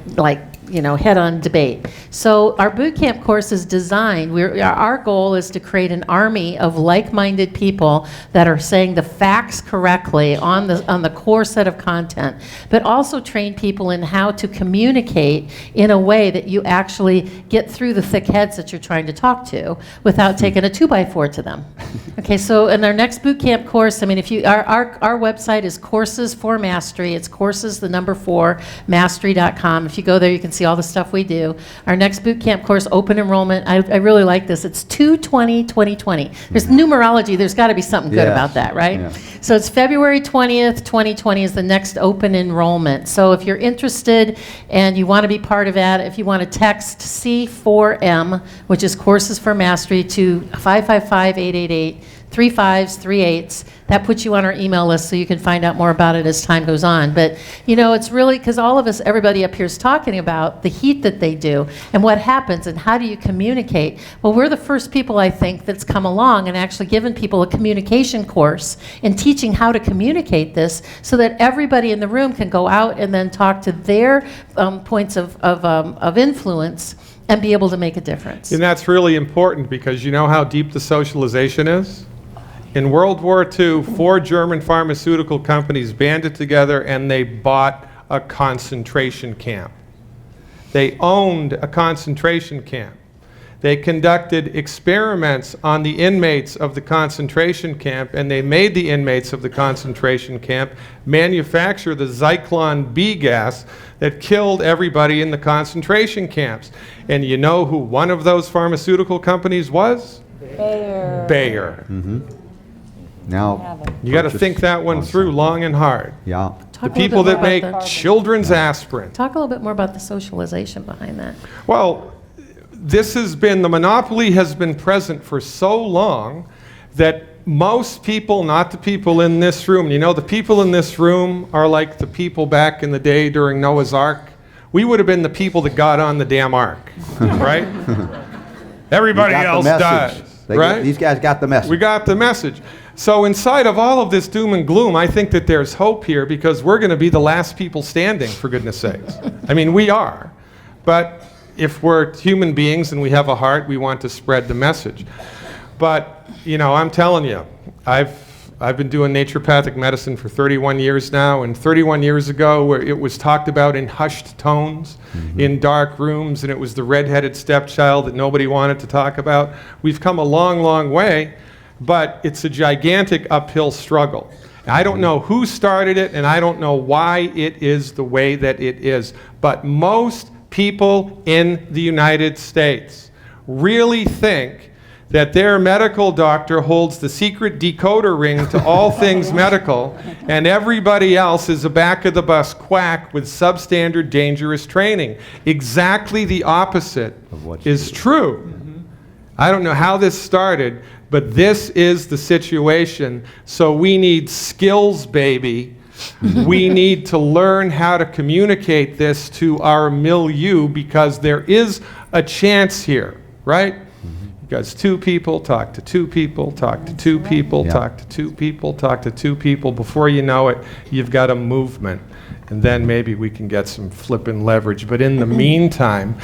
head-on debate. So our boot camp course is designed, our goal is to create an army of like-minded people that are saying the facts correctly on the core set of content, but also train people in how to communicate in a way that you actually get through the thick heads that you're trying to talk to without taking a 2x4 to them. Okay, so in our next boot camp course, if you, our website is Courses for Mastery. It's courses, the number 4, mastery.com. If you go there, you can see all the stuff we do. Our next boot camp course, open enrollment, I really like this. It's 2/20/2020. There's numerology. There's got to be something good Yes. about that, right? Yeah. So it's February 20th, 2020 is the next open enrollment. So if you're interested and you want to be part of that, if you want to text C4M, which is Courses for Mastery, to 555-888, 3 5s, 3 8s. That puts you on our email list so you can find out more about it as time goes on. But, you know, it's really, because all of us, everybody up here is talking about the heat that they do and what happens and how do you communicate. Well, we're the first people, I think, that's come along and actually given people a communication course in teaching how to communicate this so that everybody in the room can go out and then talk to their points of influence and be able to make a difference. And that's really important because you know how deep the socialization is? In World War II, 4 German pharmaceutical companies banded together and they bought a concentration camp. They owned a concentration camp. They conducted experiments on the inmates of the concentration camp, and they made the inmates of the concentration camp manufacture the Zyklon B gas that killed everybody in the concentration camps. And you know who one of those pharmaceutical companies was? Bayer. Now, You got to think that one through long and hard. yeah. The people that make children's aspirin. Talk a little bit more about the socialization behind that. Well, this has been, the monopoly has been present for so long that most people, not the people in this room, you know, the people in this room are like the people back in the day during Noah's Ark. We would have been the people that got on the damn ark, right? Everybody You got the else message. dies, They right? these guys got the message. We got the message. So inside of all of this doom and gloom, I think that there's hope here because we're going to be the last people standing, for goodness sakes. I mean, we are. But if we're human beings and we have a heart, we want to spread the message. But, you know, I'm telling you, I've been doing naturopathic medicine for 31 years now, and 31 years ago where it was talked about in hushed tones, in dark rooms, and it was the redheaded stepchild that nobody wanted to talk about. We've come a long, long way, but it's a gigantic uphill struggle. I don't know who started it, and I don't know why it is the way that it is, but most people in the United States really think that their medical doctor holds the secret decoder ring to all things medical, and everybody else is a back-of-the-bus quack with substandard dangerous training. Exactly the opposite is true. I don't know how this started, but this is the situation. So we need skills, baby. We need to learn how to communicate this to our milieu because there is a chance here, right? Because 2 people talk to 2 people, talk to 2 people, talk to 2 people, talk to 2 people. Before you know it, you've got a movement. And then maybe we can get some flippin' leverage. But in the meantime,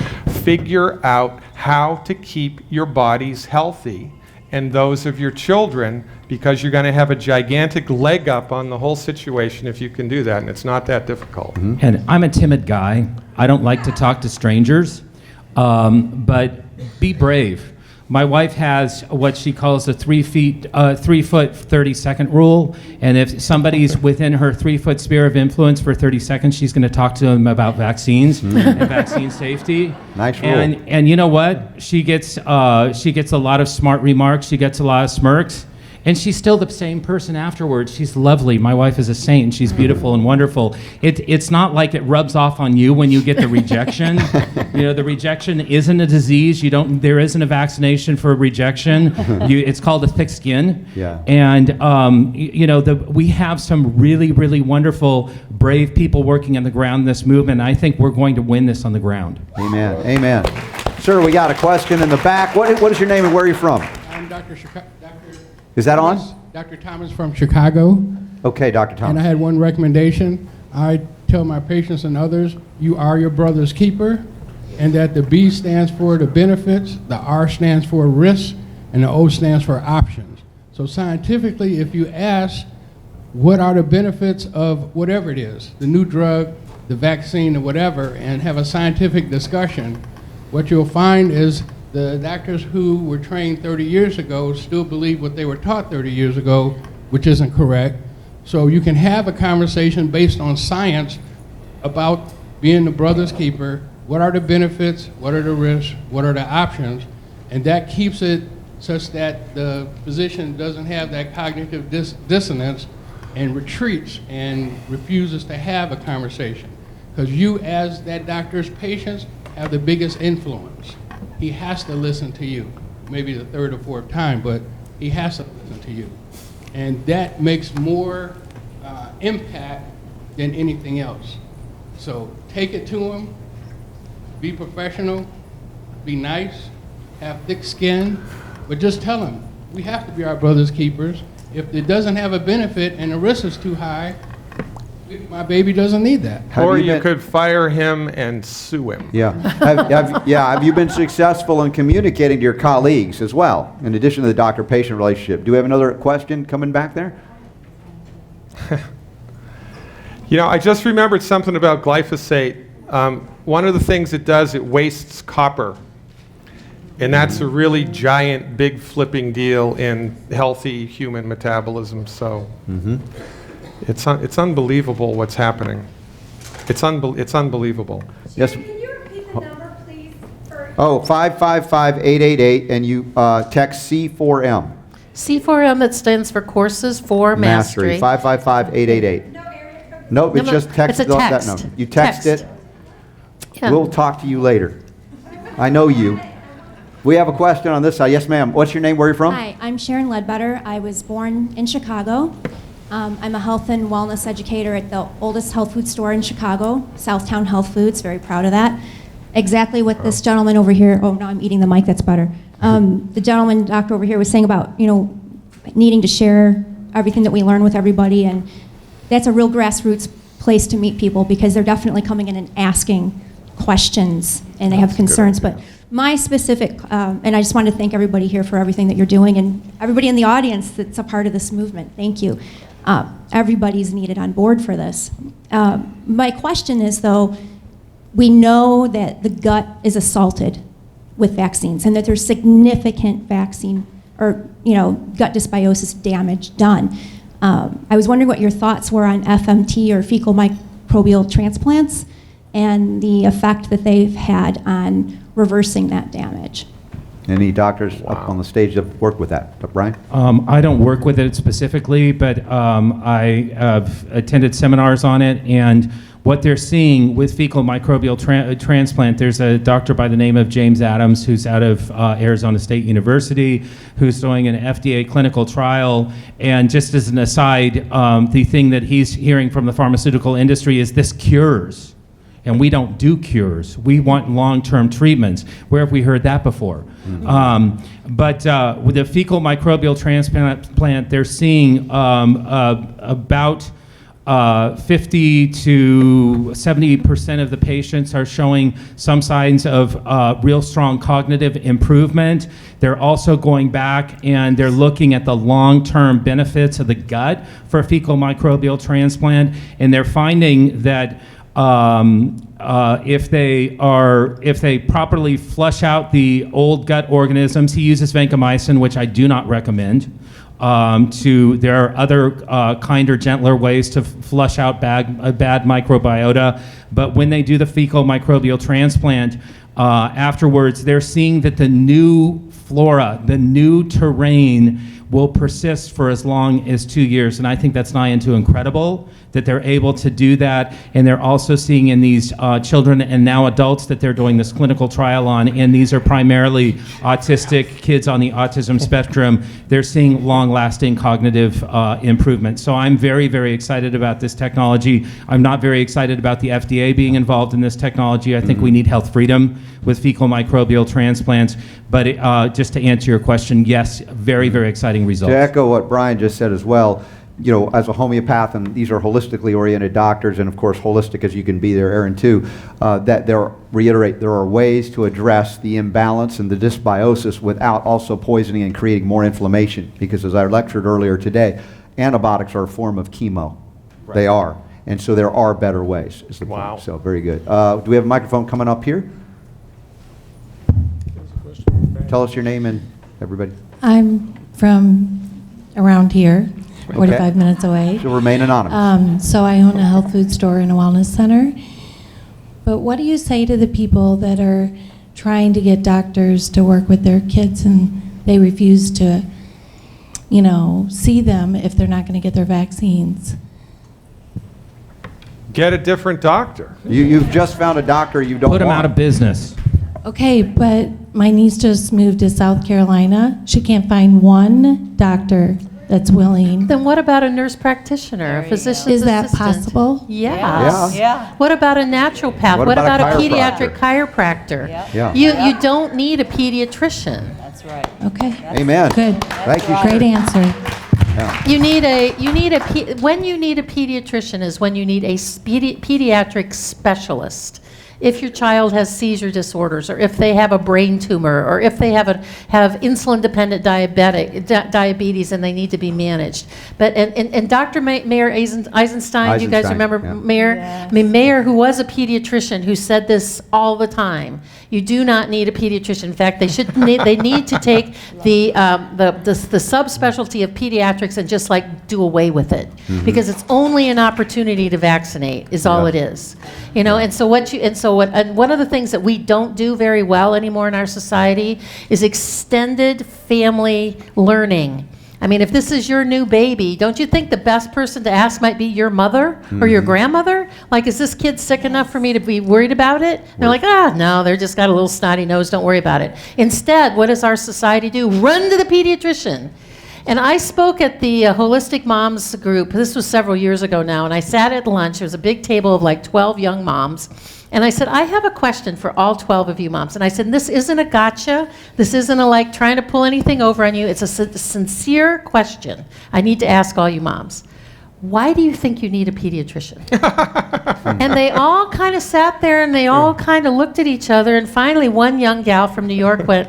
figure out how to keep your bodies healthy and those of your children, because you're going to have a gigantic leg up on the whole situation if you can do that, and it's not that difficult. And I'm a timid guy. I don't like to talk to strangers, but be brave. My wife has what she calls the 3 foot 30 second rule, and if somebody's within her 3 foot sphere of influence for 30 seconds, she's going to talk to them about vaccines and vaccine safety. Nice rule. And you know what? She gets a lot of smart remarks. She gets a lot of smirks. And she's still the same person afterwards. She's lovely. My wife is a saint. She's beautiful and wonderful. It's not like it rubs off on you when you get the rejection. You know, the rejection isn't a disease. There isn't a vaccination for rejection. It's called a thick skin. Yeah. And you know, we have some really, really wonderful, brave people working on the ground in this movement. I think we're going to win this on the ground. Amen. Amen. Sir, we got a question in the back. What is your name and where are you from? I'm Dr. Is that on? Dr. Thomas from Chicago. Okay, Dr. Thomas. And I had one recommendation. I tell my patients and others, you are your brother's keeper, and that the B stands for the benefits, the R stands for risk, and the O stands for options. So scientifically, if you ask, what are the benefits of whatever it is, the new drug, the vaccine, or whatever, and have a scientific discussion, what you'll find is the doctors who were trained 30 years ago still believe what they were taught 30 years ago, which isn't correct. So you can have a conversation based on science about being the brother's keeper, what are the benefits, what are the risks, what are the options, and that keeps it such that the physician doesn't have that cognitive dissonance and retreats and refuses to have a conversation. Because you, as that doctor's patients, have the biggest influence. He has to listen to you, maybe the third or fourth time, but he has to listen to you. And that makes more impact than anything else. So take it to him, be professional, be nice, have thick skin, but just tell him, we have to be our brother's keepers. If it doesn't have a benefit and the risk is too high, my baby doesn't need that. Or you could fire him and sue him. Yeah. Have you been successful in communicating to your colleagues as well, in addition to the doctor-patient relationship? Do we have another question coming back there? You know, I just remembered something about glyphosate. One of the things it does, it wastes copper. And that's a really giant, big flipping deal in healthy human metabolism. So it's unbelievable what's happening. It's unbelievable. Yes. Can you repeat the number, please? Oh, 555-888, and you text C4M. C4M, that stands for Courses for Mastery. 555-888. No area code? Nope, it's No, just text it's a that text. number. You text it. Yeah. We'll talk to you later. I know you. We have a question on this side. Yes, ma'am. What's your name? Where are you from? Hi, I'm Sharon Ledbetter. I was born in Chicago. I'm a health and wellness educator at the oldest health food store in Chicago, Southtown Health Foods. Very proud of that. Exactly what this gentleman over here, oh, no, I'm eating the mic, that's better. The gentleman, doctor over here, was saying about, needing to share everything that we learn with everybody, and that's a real grassroots place to meet people because they're definitely coming in and asking questions and they have concerns. But my specific, and I just want to thank everybody here for everything that you're doing and everybody in the audience that's a part of this movement. Thank you. Everybody's needed on board for this. My question is, though, we know that the gut is assaulted with vaccines and that there's significant vaccine or, gut dysbiosis damage done. I was wondering what your thoughts were on FMT or fecal microbial transplants and the effect that they've had on reversing that damage. Any doctors up on the stage that work with that? Brian? I don't work with it specifically, but I have attended seminars on it, and what they're seeing with fecal microbial transplant, there's a doctor by the name of James Adams who's out of Arizona State University who's doing an FDA clinical trial, and just as an aside, the thing that he's hearing from the pharmaceutical industry is this cures. And we don't do cures. We want long-term treatments. Where have we heard that before? But with the fecal microbial transplant, they're seeing about 50 to 70% of the patients are showing some signs of real strong cognitive improvement. They're also going back and they're looking at the long-term benefits of the gut for fecal microbial transplant, and they're finding that if they properly flush out the old gut organisms, he uses vancomycin, which I do not recommend. There are other kinder, gentler ways to flush out bad microbiota, but when they do the fecal microbial transplant, afterwards they're seeing that the new flora, the new terrain will persist for as long as 2 years, and I think that's nigh into incredible that they're able to do that. And they're also seeing in these children and now adults that they're doing this clinical trial on, and these are primarily autistic kids on the autism spectrum. They're seeing long-lasting cognitive improvement. So I'm very, very excited about this technology. I'm not very excited about the FDA being involved in this technology. I think we need health freedom with fecal microbial transplants. But just to answer your question, yes, very, very exciting results. To echo what Brian just said as well, as a homeopath, and these are holistically oriented doctors, and of course holistic as you can be there, Erin, too, that there are ways to address the imbalance and the dysbiosis without also poisoning and creating more inflammation. Because as I lectured earlier today, antibiotics are a form of chemo. Right. They are. And so there are better ways, is the point. So very good. Do we have a microphone coming up here? Tell us your name and everybody. I'm from around here, 45 minutes away. She'll remain anonymous. So I own a health food store and a wellness center. But what do you say to the people that are trying to get doctors to work with their kids and they refuse to, see them if they're not going to get their vaccines? Get a different doctor. You've just found a doctor you don't Put them want. out of business. Okay, but my niece just moved to South Carolina. She can't find one doctor that's willing. Then what about a nurse practitioner, a physician's Is that assistant? possible? Yes. Yeah. What about a naturopath? What What about about a a pediatric chiropractor? Yeah. You don't need a pediatrician. That's right. Okay. Amen. Good. Thank you. Great answer. When you need a pediatrician is when you need a pediatric specialist. If your child has seizure disorders, or if they have a brain tumor, or if they have insulin-dependent diabetes and they need to be managed. But and Dr. Mayer Eisenstein, you guys remember yeah. Mayer? Yes. I mean, Mayer, who was a pediatrician, who said this all the time. You do not need a pediatrician. In fact, they need to take the subspecialty of pediatrics and just do away with it, because it's only an opportunity to vaccinate is all it is, And one of the things that we don't do very well anymore in our society is extended family learning. I mean, if this is your new baby, don't you think the best person to ask might be your mother or your grandmother? Is this kid sick enough for me to be worried about it? And they're like, no, they're just got a little snotty nose, don't worry about it. Instead, what does our society do? Run to the pediatrician. And I spoke at the Holistic Moms group. This was several years ago now, and I sat at lunch. There was a big table of 12 young moms. And I said, I have a question for all 12 of you moms. And I said, this isn't a gotcha. This isn't trying to pull anything over on you. It's a sincere question I need to ask all you moms. Why do you think you need a pediatrician? And they all kind of sat there and they all kind of looked at each other. And finally, one young gal from New York went,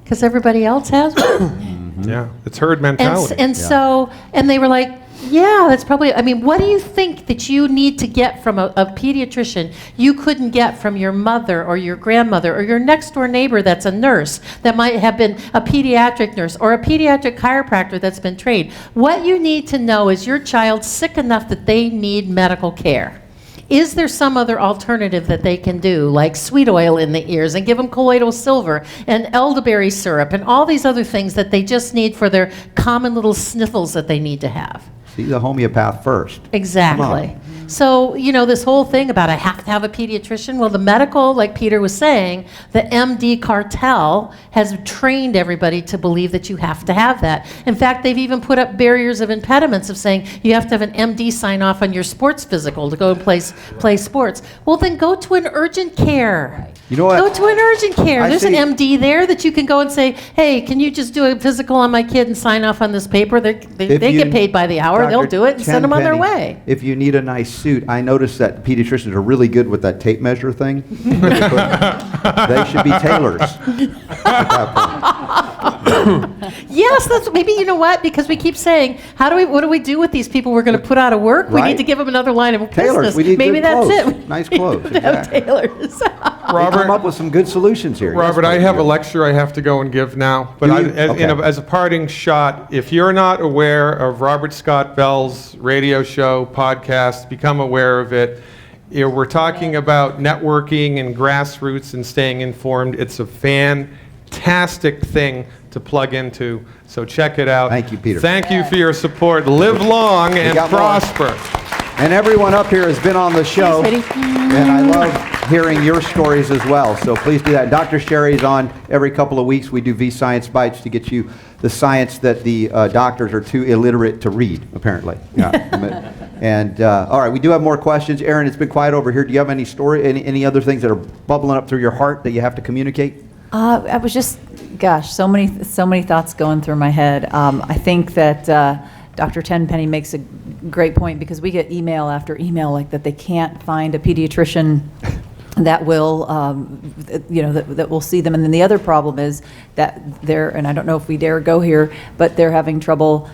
because everybody else has one. Yeah, it's herd mentality. And they were like, yeah, that's probably, what do you think that you need to get from a pediatrician you couldn't get from your mother or your grandmother or your next door neighbor that's a nurse that might have been a pediatric nurse or a pediatric chiropractor that's been trained? What you need to know is your child's sick enough that they need medical care. Is there some other alternative that they can do, like sweet oil in the ears and give them colloidal silver and elderberry syrup and all these other things that they just need for their common little sniffles that they need to have? See the homeopath first. Exactly. So, this whole thing about I have to have a pediatrician, well, the medical, like Peter was saying, the MD cartel has trained everybody to believe that you have to have that. In fact, they've even put up barriers of impediments of saying you have to have an MD sign off on your sports physical to go play sports. Well, then go to an urgent care. You know what? Go to an urgent care. There's an see- MD there that you can go and say, hey, can you just do a physical on my kid and sign off on this paper? They get paid by the hour. They'll do it and send them on their way. If you need a nice suit, I noticed that pediatricians are really good with that tape measure thing. They should be tailors at that point. Yes, that's maybe, you know what? Because we keep saying, what do we do with these people we're going to put out of work? We Right. need to give them another line of Tailors. business. We need Maybe good that's clothes. it. Nice clothes. We need to have Exactly. tailors. They come up with some good solutions here. Robert, Yes, I have a please. lecture I have to go and give now. But Do I, you? as, Okay. as a parting shot, if you're not aware of Robert Scott Bell's radio show, podcast, become aware of it. We're talking about networking and grassroots and staying informed. It's a fantastic thing to plug into. So check it out. Thank you, Peter. Thank you for your support. Live long and got more. prosper. And everyone up here has been on the show, Thanks, and I love hearing your stories as well. So please do that. Dr. Sherri's on every couple of weeks. We do V-Science Bites to get you the science that the doctors are too illiterate to read, apparently. Yeah. And all right, we do have more questions. Erin, it's been quiet over here. Do you have any any other things that are bubbling up through your heart that you have to communicate? I was just, so many thoughts going through my head. I think that Dr. Tenpenny makes a great point, because we get email after email that they can't find a pediatrician that will, that will see them. And then the other problem is that and I don't know if we dare go here, but they're having trouble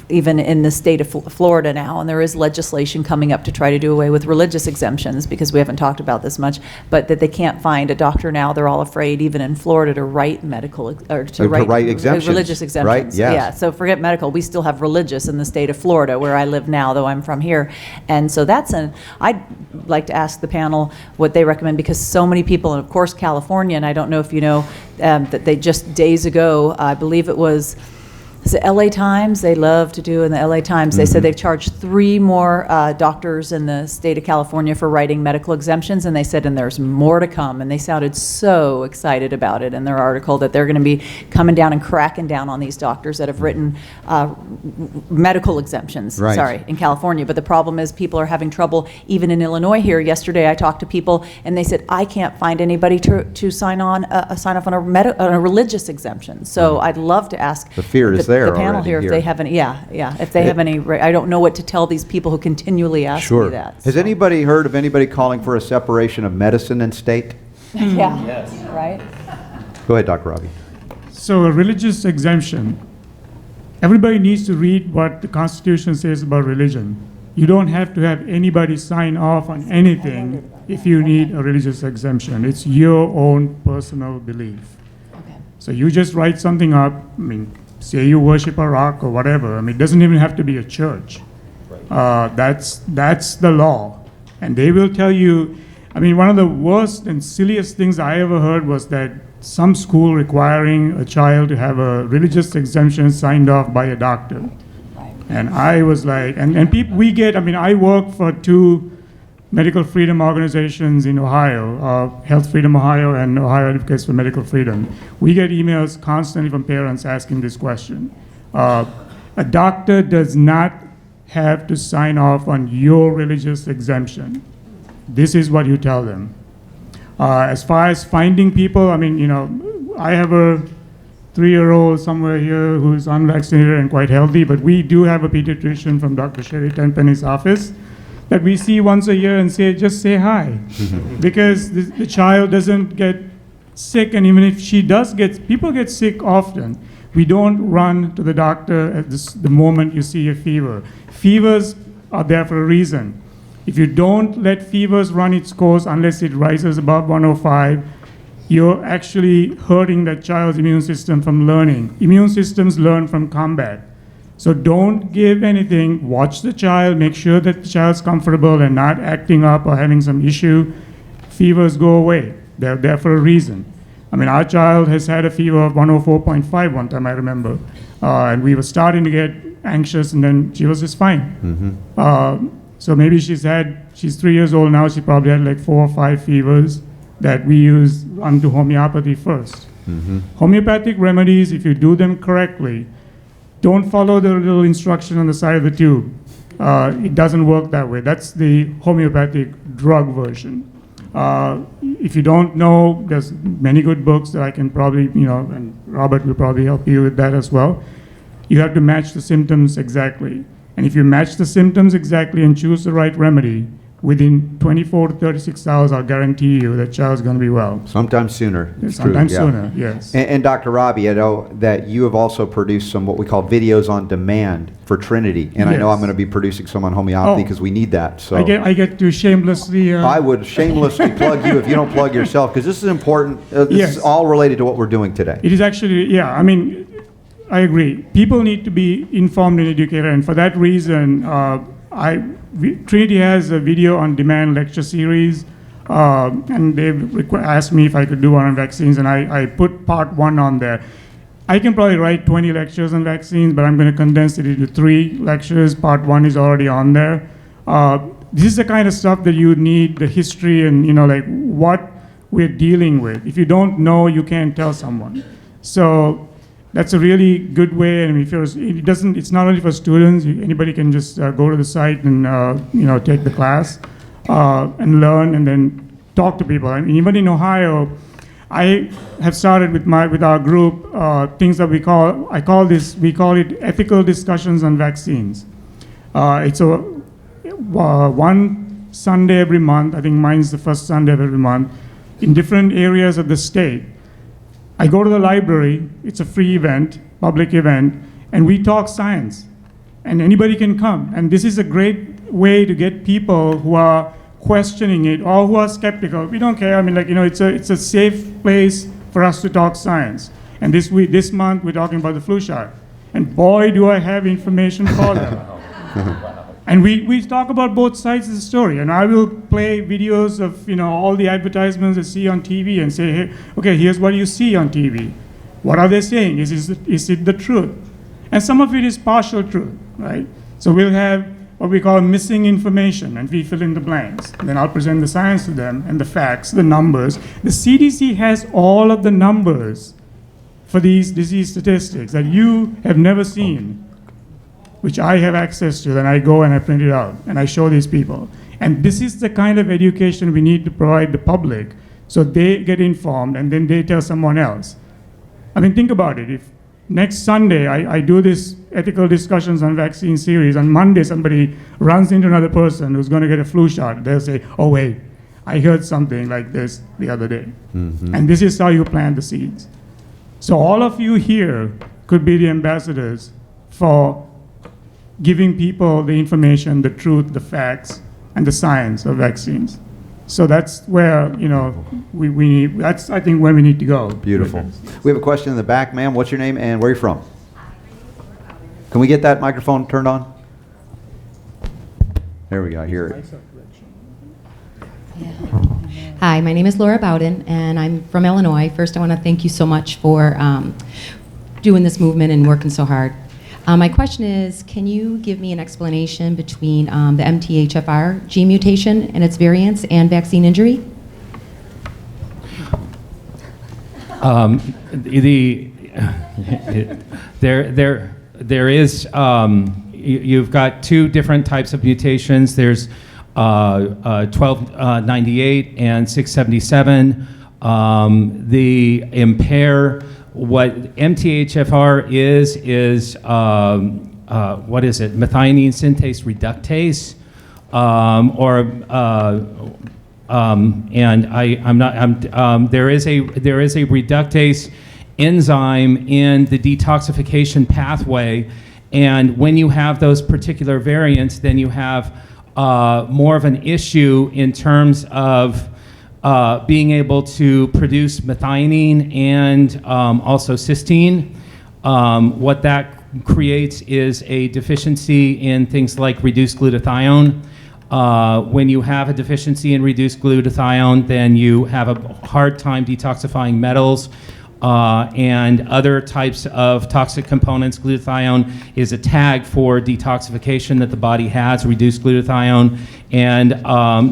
even in the state of Florida now, and there is legislation coming up to try to do away with religious exemptions, because we haven't talked about this much, but that they can't find a doctor now. They're all afraid, even in Florida, to write medical, or to write exemptions, religious exemptions. right? Yes. Yeah, so forget medical. We still have religious in the state of Florida, where I live now, though I'm from here. And so I'd like to ask the panel what they recommend recommend, because so many people, and of course California, and I don't know if you know, that they just days ago, I believe it was the LA Times, they love to do in the LA Times, they said they've charged 3 more doctors in the state of California for writing medical exemptions, and they said, and there's more to come, and they sounded so excited about it in their article that they're going to be coming down and cracking down on these doctors that have written medical exemptions, in California. But the problem is people are having trouble, even in Illinois here. Yesterday I talked to people, and they said, I can't find anybody to sign off on a religious exemption. So I'd love to ask the fear is there the panel here if they have any, if they have any, I don't know what to tell these people who continually ask me that. Has anybody heard of anybody calling for a separation of medicine and state? Right? Go ahead, Dr. Ravi. So a religious exemption, everybody needs to read what the Constitution says about religion. You don't have to have anybody sign off on anything if you need a religious exemption. It's your own personal belief. So you just write something up, I mean, say you worship a rock or whatever. I mean, it doesn't even have to be a church. That's the law. And they will tell you, I mean, one of the worst and silliest things I ever heard was that some school requiring a child to have a religious exemption signed off by a doctor. And I was like, and people, we get, I mean, I work for 2 medical freedom organizations in Ohio, Health Freedom Ohio and Ohio Advocates for Medical Freedom. We get emails constantly from parents asking this question. A doctor does not have to sign off on your religious exemption. This is what you tell them. As far as finding people, I mean, you know, I have a 3-year-old somewhere here who's unvaccinated and quite healthy, but we do have a pediatrician from Dr. Sherri Tenpenny's office that we see once a year and just say hi. Because the child doesn't get sick, and even if she does people get sick often. We don't run to the doctor at the moment you see a fever. Fevers are there for a reason. If you don't let fevers run its course unless it rises above 105, you're actually hurting that child's immune system from learning. Immune systems learn from combat. So don't give anything, watch the child, make sure that the child's comfortable and not acting up or having some issue. Fevers go away. They're there for a reason. I mean, our child has had a fever of 104.5 one time, I remember. And we were starting to get anxious, and then she was just fine. So maybe she's 3 years old now, she probably had like 4 or 5 fevers that we run to homeopathy first. Homeopathic remedies, if you do them correctly, don't follow the little instruction on the side of the tube. It doesn't work that way. That's the homeopathic drug version. If you don't know, there's many good books that I can probably, and Robert will probably help you with that as well. You have to match the symptoms exactly. And if you match the symptoms exactly and choose the right remedy, within 24 to 36 hours, I'll guarantee you that child's going to be well. Sometimes sooner. Sometimes sooner, yes. And Dr. Ravi, I know that you have also produced some what we call videos on demand for Trinity. And I know I'm going to be producing some on homeopathy because we need that. So I get to shamelessly... I would shamelessly plug you if you don't plug yourself, because this is important. This is all related to what we're doing today. It is actually, I mean, I agree. People need to be informed and educated. And for that reason, Trinity has a video on demand lecture series, and they've asked me if I could do one on vaccines, and I put part 1 on there. I can probably write 20 lectures on vaccines, but I'm going to condense it into 3 lectures. Part 1 is already on there. This is the kind of stuff that you need, the history and, like what we're dealing with. If you don't know, you can't tell someone. So that's a really good way, and it's not only for students. Anybody can just go to the site and take the class and learn, and then talk to people. I mean, even in Ohio, I have started with our group things that we call it ethical discussions on vaccines. It's one Sunday every month. I think mine's the first Sunday of every month in different areas of the state. I go to the library, it's a free event, public event, and we talk science. And anybody can come. And this is a great way to get people who are questioning it or who are skeptical. We don't care. I mean, it's a safe place for us to talk science. And this month, we're talking about the flu shot. And boy, do I have information for them. And we talk about both sides of the story, and I will play videos of all the advertisements I see on TV and say, hey, okay, here's what you see on TV. What are they saying? Is it the truth? And some of it is partial truth, right? So we'll have what we call missing information, and we fill in the blanks. And then I'll present the science to them and the facts, the numbers. The CDC has all of the numbers for these disease statistics that you have never seen, which I have access to. Then I go and I print it out and I show these people. And this is the kind of education we need to provide the public so they get informed and then they tell someone else. I mean, think about it. If next Sunday I do this ethical discussions on vaccine series, on Monday somebody runs into another person who's going to get a flu shot, they'll say, oh wait, I heard something like this the other day. Mm-hmm. And this is how you plant the seeds. So all of you here could be the ambassadors for giving people the information, the truth, the facts, and the science of vaccines. So that's where, we need, that's, I think, where we need to go. Beautiful. We have a question in the back, ma'am. What's your name and where are you from? Can we get that microphone turned on? There we go, I hear it. Hi, my name is Laura Bowden, and I'm from Illinois. First, I want to thank you so much for doing this movement and working so hard. My question is, can you give me an explanation between the MTHFR gene mutation and its variants and vaccine injury? There is, you've got two different types of mutations. There's 1298 and 677. The impair, what MTHFR is what is it? Methionine synthase reductase, there is a reductase enzyme in the detoxification pathway, and when you have those particular variants, then you have more of an issue in terms of being able to produce methionine and also cysteine. What that creates is a deficiency in things like reduced glutathione. When you have a deficiency in reduced glutathione, then you have a hard time detoxifying metals and other types of toxic components. Glutathione is a tag for detoxification that the body has, reduced glutathione, and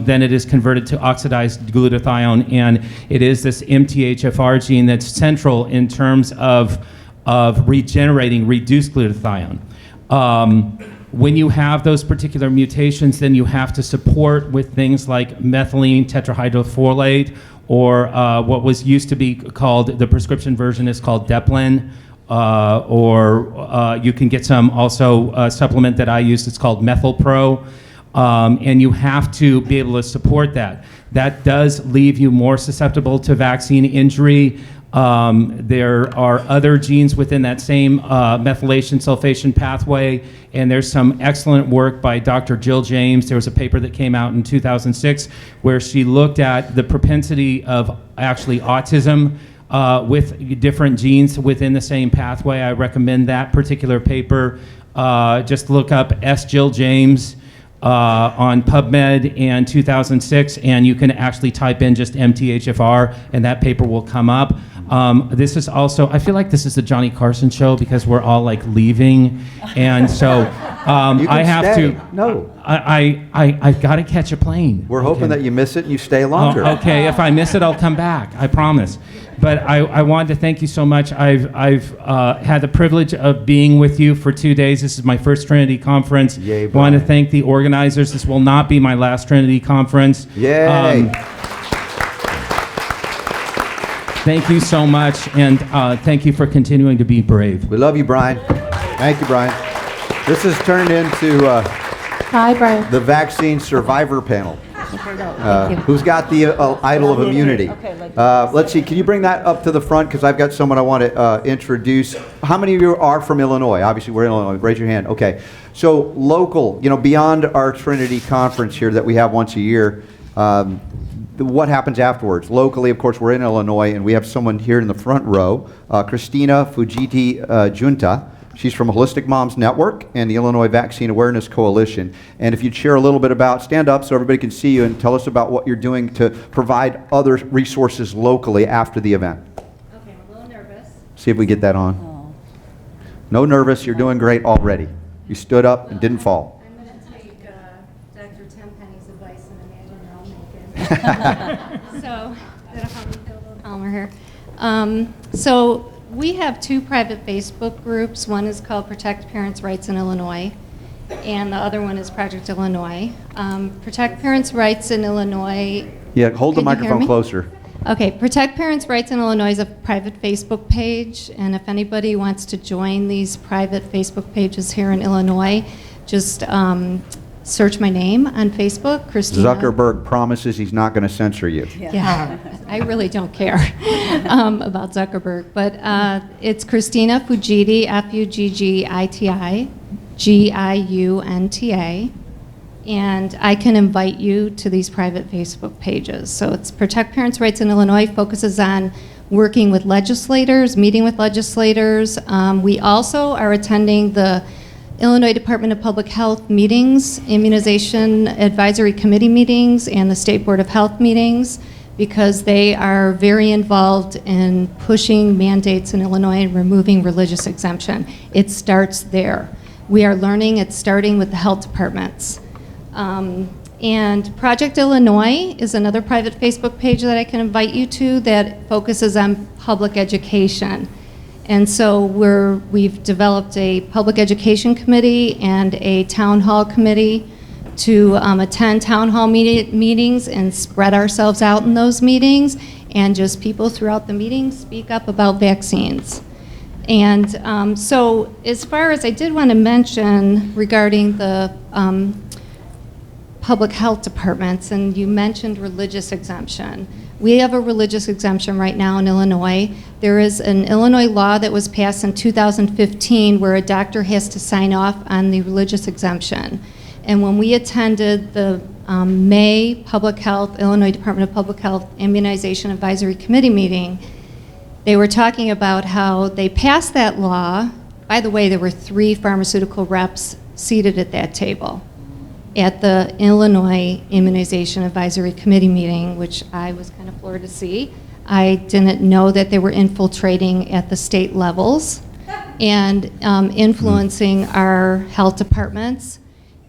then it is converted to oxidized glutathione, and it is this MTHFR gene that's central in terms of regenerating reduced glutathione. When you have those particular mutations, then you have to support with things like methylene tetrahydrofolate, or what was used to be called, the prescription version is called Deplin, or you can get some also supplement that I use, it's called MethylPro, and you have to be able to support that. That does leave you more susceptible to vaccine injury. There are other genes within that same methylation sulfation pathway, and there's some excellent work by Dr. Jill James. There was a paper that came out in 2006 where she looked at the propensity of actually autism with different genes within the same pathway. I recommend that particular paper. Just look up S. Jill James on PubMed in 2006, and you can actually type in just MTHFR, and that paper will come up. This is also, I feel like this is the Johnny Carson show because we're all like leaving, and so I have to. No. I've got to catch a plane. We're hoping that you miss it and you stay longer. Okay, if I miss it, I'll come back. I promise. But I wanted to thank you so much. I've had the privilege of being with you for 2 days. This is my first Trinity conference. Yay, I want to thank the organizers. This will not be my last Trinity conference. Yay! Thank you so much, and thank you for continuing to be brave. We love you, Brian. Thank you, Brian. This has turned into Hi, Brian. the vaccine survivor panel. Who's got the idol of immunity? Let's see, can you bring that up to the front? Because I've got someone I want to introduce. How many of you are from Illinois? Obviously, we're in Illinois. Raise your hand. Okay. So local, beyond our Trinity conference here that we have once a year, what happens afterwards? Locally, of course, we're in Illinois, and we have someone here in the front row, Christina Fujiti Junta. She's from Holistic Moms Network and the Illinois Vaccine Awareness Coalition. And if you'd share a little bit about, stand up so everybody can see you and tell us about what you're doing to provide other resources locally after the event. Okay, I'm a little nervous. See if we get that on. No nervous, you're doing great already. You stood up and didn't fall. I'm going to take Dr. Tenpenny's advice and imagine I'll make it. So, that'll help me feel a little calmer here. So, we have two private Facebook groups. One is called Protect Parents' Rights in Illinois, and the other one is Project Illinois. Protect Parents' Rights in Illinois. Yeah, hold the Can you hear microphone me? closer. Okay, Protect Parents' Rights in Illinois is a private Facebook page, and if anybody wants to join these private Facebook pages here in Illinois, just search my name on Facebook, Christina. Zuckerberg promises he's not going to censor you. Yeah, I really don't care about Zuckerberg, but it's Christina Fujiti, Fuggiti, Giunta, and I can invite you to these private Facebook pages. So it's Protect Parents' Rights in Illinois, focuses on working with legislators, meeting with legislators. We also are attending the Illinois Department of Public Health meetings, Immunization Advisory Committee meetings, and the State Board of Health meetings, because they are very involved in pushing mandates in Illinois and removing religious exemption. It starts there. We are learning it's starting with the health departments. And Project Illinois is another private Facebook page that I can invite you to that focuses on public education. And so we've developed a public education committee and a town hall committee to attend town hall meetings and spread ourselves out in those meetings, and just people throughout the meetings speak up about vaccines. And so as far as I did want to mention regarding the public health departments, and you mentioned religious exemption. We have a religious exemption right now in Illinois. There is an Illinois law that was passed in 2015 where a doctor has to sign off on the religious exemption. And when we attended the May Public Health, Illinois Department of Public Health Immunization Advisory Committee meeting, they were talking about how they passed that law. By the way, there were 3 pharmaceutical reps seated at that table at the Illinois Immunization Advisory Committee meeting, which I was kind of floored to see. I didn't know that they were infiltrating at the state levels and influencing our health departments.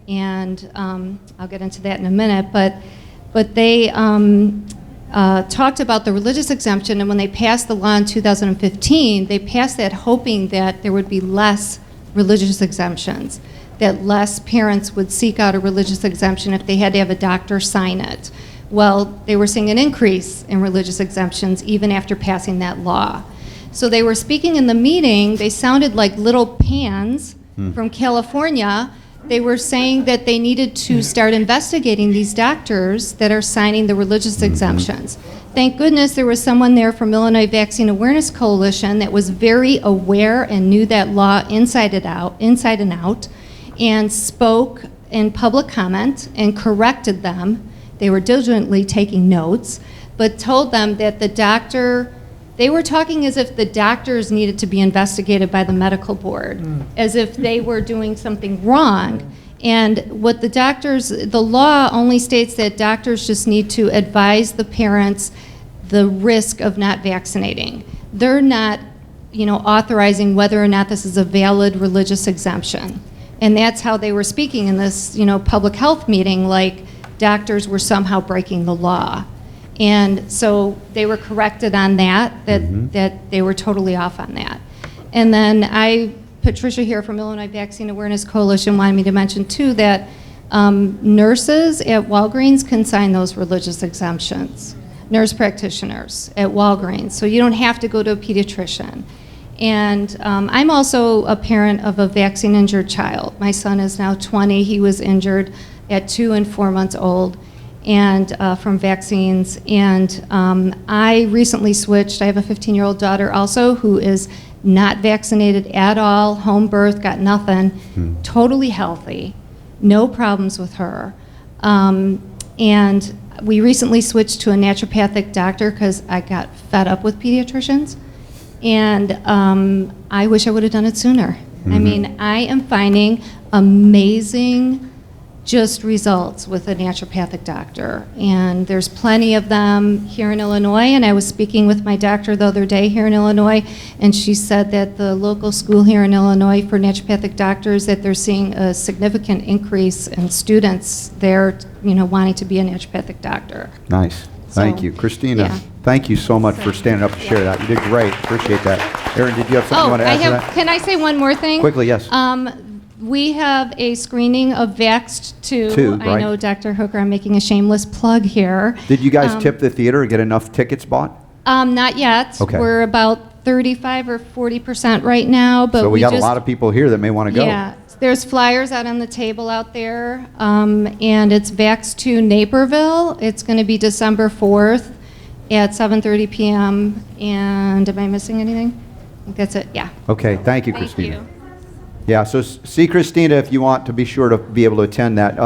And I'll get into that in a minute, but they talked about the religious exemption, and when they passed the law in 2015, they passed that hoping that there would be less religious exemptions, that less parents would seek out a religious exemption if they had to have a doctor sign it. Well, they were seeing an increase in religious exemptions even after passing that law. So they were speaking in the meeting, they sounded like little pans from California. They were saying that they needed to start investigating these doctors that are signing the religious exemptions. Thank goodness there was someone there from Illinois Vaccine Awareness Coalition that was very aware and knew that law inside and out, and spoke in public comment and corrected them. They were diligently taking notes, but told them that the doctor, they were talking as if the doctors needed to be investigated by the medical board, as if they were doing something wrong. And what the doctors, the law only states that doctors just need to advise the parents the risk of not vaccinating. They're not, authorizing whether or not this is a valid religious exemption. And that's how they were speaking in this, public health meeting, like doctors were somehow breaking the law. And so they were corrected on that they were totally off on that. And then Patricia here from Illinois Vaccine Awareness Coalition wanted me to mention too that nurses at Walgreens can sign those religious exemptions, nurse practitioners at Walgreens, so you don't have to go to a pediatrician. And I'm also a parent of a vaccine-injured child. My son is now 20. He was injured at 2 and 4 months old and from vaccines. And I recently switched. I have a 15-year-old daughter also who is not vaccinated at all, home birth, got nothing, totally healthy, no problems with her. And we recently switched to a naturopathic doctor because I got fed up with pediatricians. And I wish I would have done it sooner. I mean, I am finding amazing just results with a naturopathic doctor. And there's plenty of them here in Illinois. And I was speaking with my doctor the other day here in Illinois, and she said that the local school here in Illinois for naturopathic doctors, that they're seeing a significant increase in students there, wanting to be a naturopathic doctor. Nice. Thank you. Christina, yeah. thank you so much for standing up to share that. You did great. Appreciate that. Erin, did you have something you want to add to that? Can I say one more thing? Quickly, yes. We have a screening of Vaxxed 2. Two, I right. know, Dr. Hooker, I'm making a shameless plug here. Did you guys tip the theater and get enough tickets bought? Not yet. Okay. We're about 35 or 40% right now, but So we got a lot of people here that may want to go. Yeah, there's flyers out on the table out there, and it's Vaxxed 2 Naperville. It's going to be December 4th at 7:30 p.m. And am I missing anything? I think that's it. Yeah. Okay, thank you, Thank Christina. you. Yeah, so see Christina if you want to be sure to be able to attend that.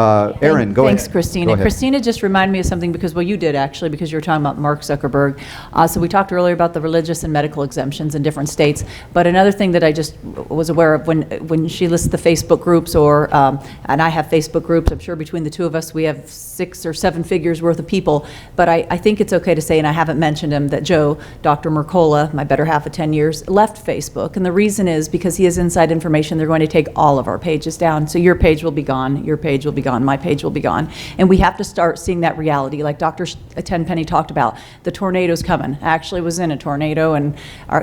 Erin, go ahead. Thanks, Christina. Go ahead. Christina just reminded me of something because, well, you did actually, because you were talking about Mark Zuckerberg. So we talked earlier about the religious and medical exemptions in different states. But another thing that I just was aware of when she lists the Facebook groups, and I have Facebook groups, I'm sure between the two of us we have 6 or 7 figures worth of people. But I think it's okay to say, and I haven't mentioned him, that Joe, Dr. Mercola, my better half of 10 years, left Facebook. And the reason is because he has inside information. They're going to take all of our pages down. So your page will be gone, your page will be gone, my page will be gone. And we have to start seeing that reality. Like Dr. Tenpenny talked about, the tornado's coming. I actually was in a tornado and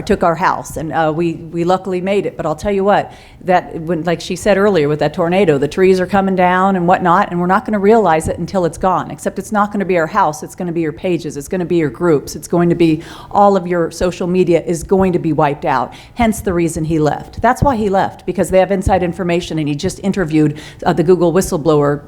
took our house, and we luckily made it. But I'll tell you what, like she said earlier with that tornado, the trees are coming down and whatnot, and we're not going to realize it until it's gone. Except it's not going to be our house, it's going to be your pages, it's going to be your groups, it's going to be all of your social media is going to be wiped out. Hence the reason he left. That's why he left, because they have inside information, and he just interviewed the Google whistleblower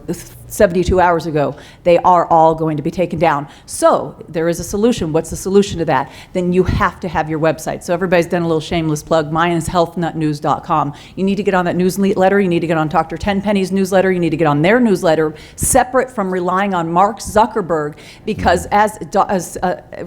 72 hours ago. They are all going to be taken down. So there is a solution. What's the solution to that? Then you have to have your website. So everybody's done a little shameless plug. Mine is healthnutnews.com. You need to get on that newsletter. You need to get on Dr. Tenpenny's newsletter. You need to get on their newsletter, separate from relying on Mark Zuckerberg, because as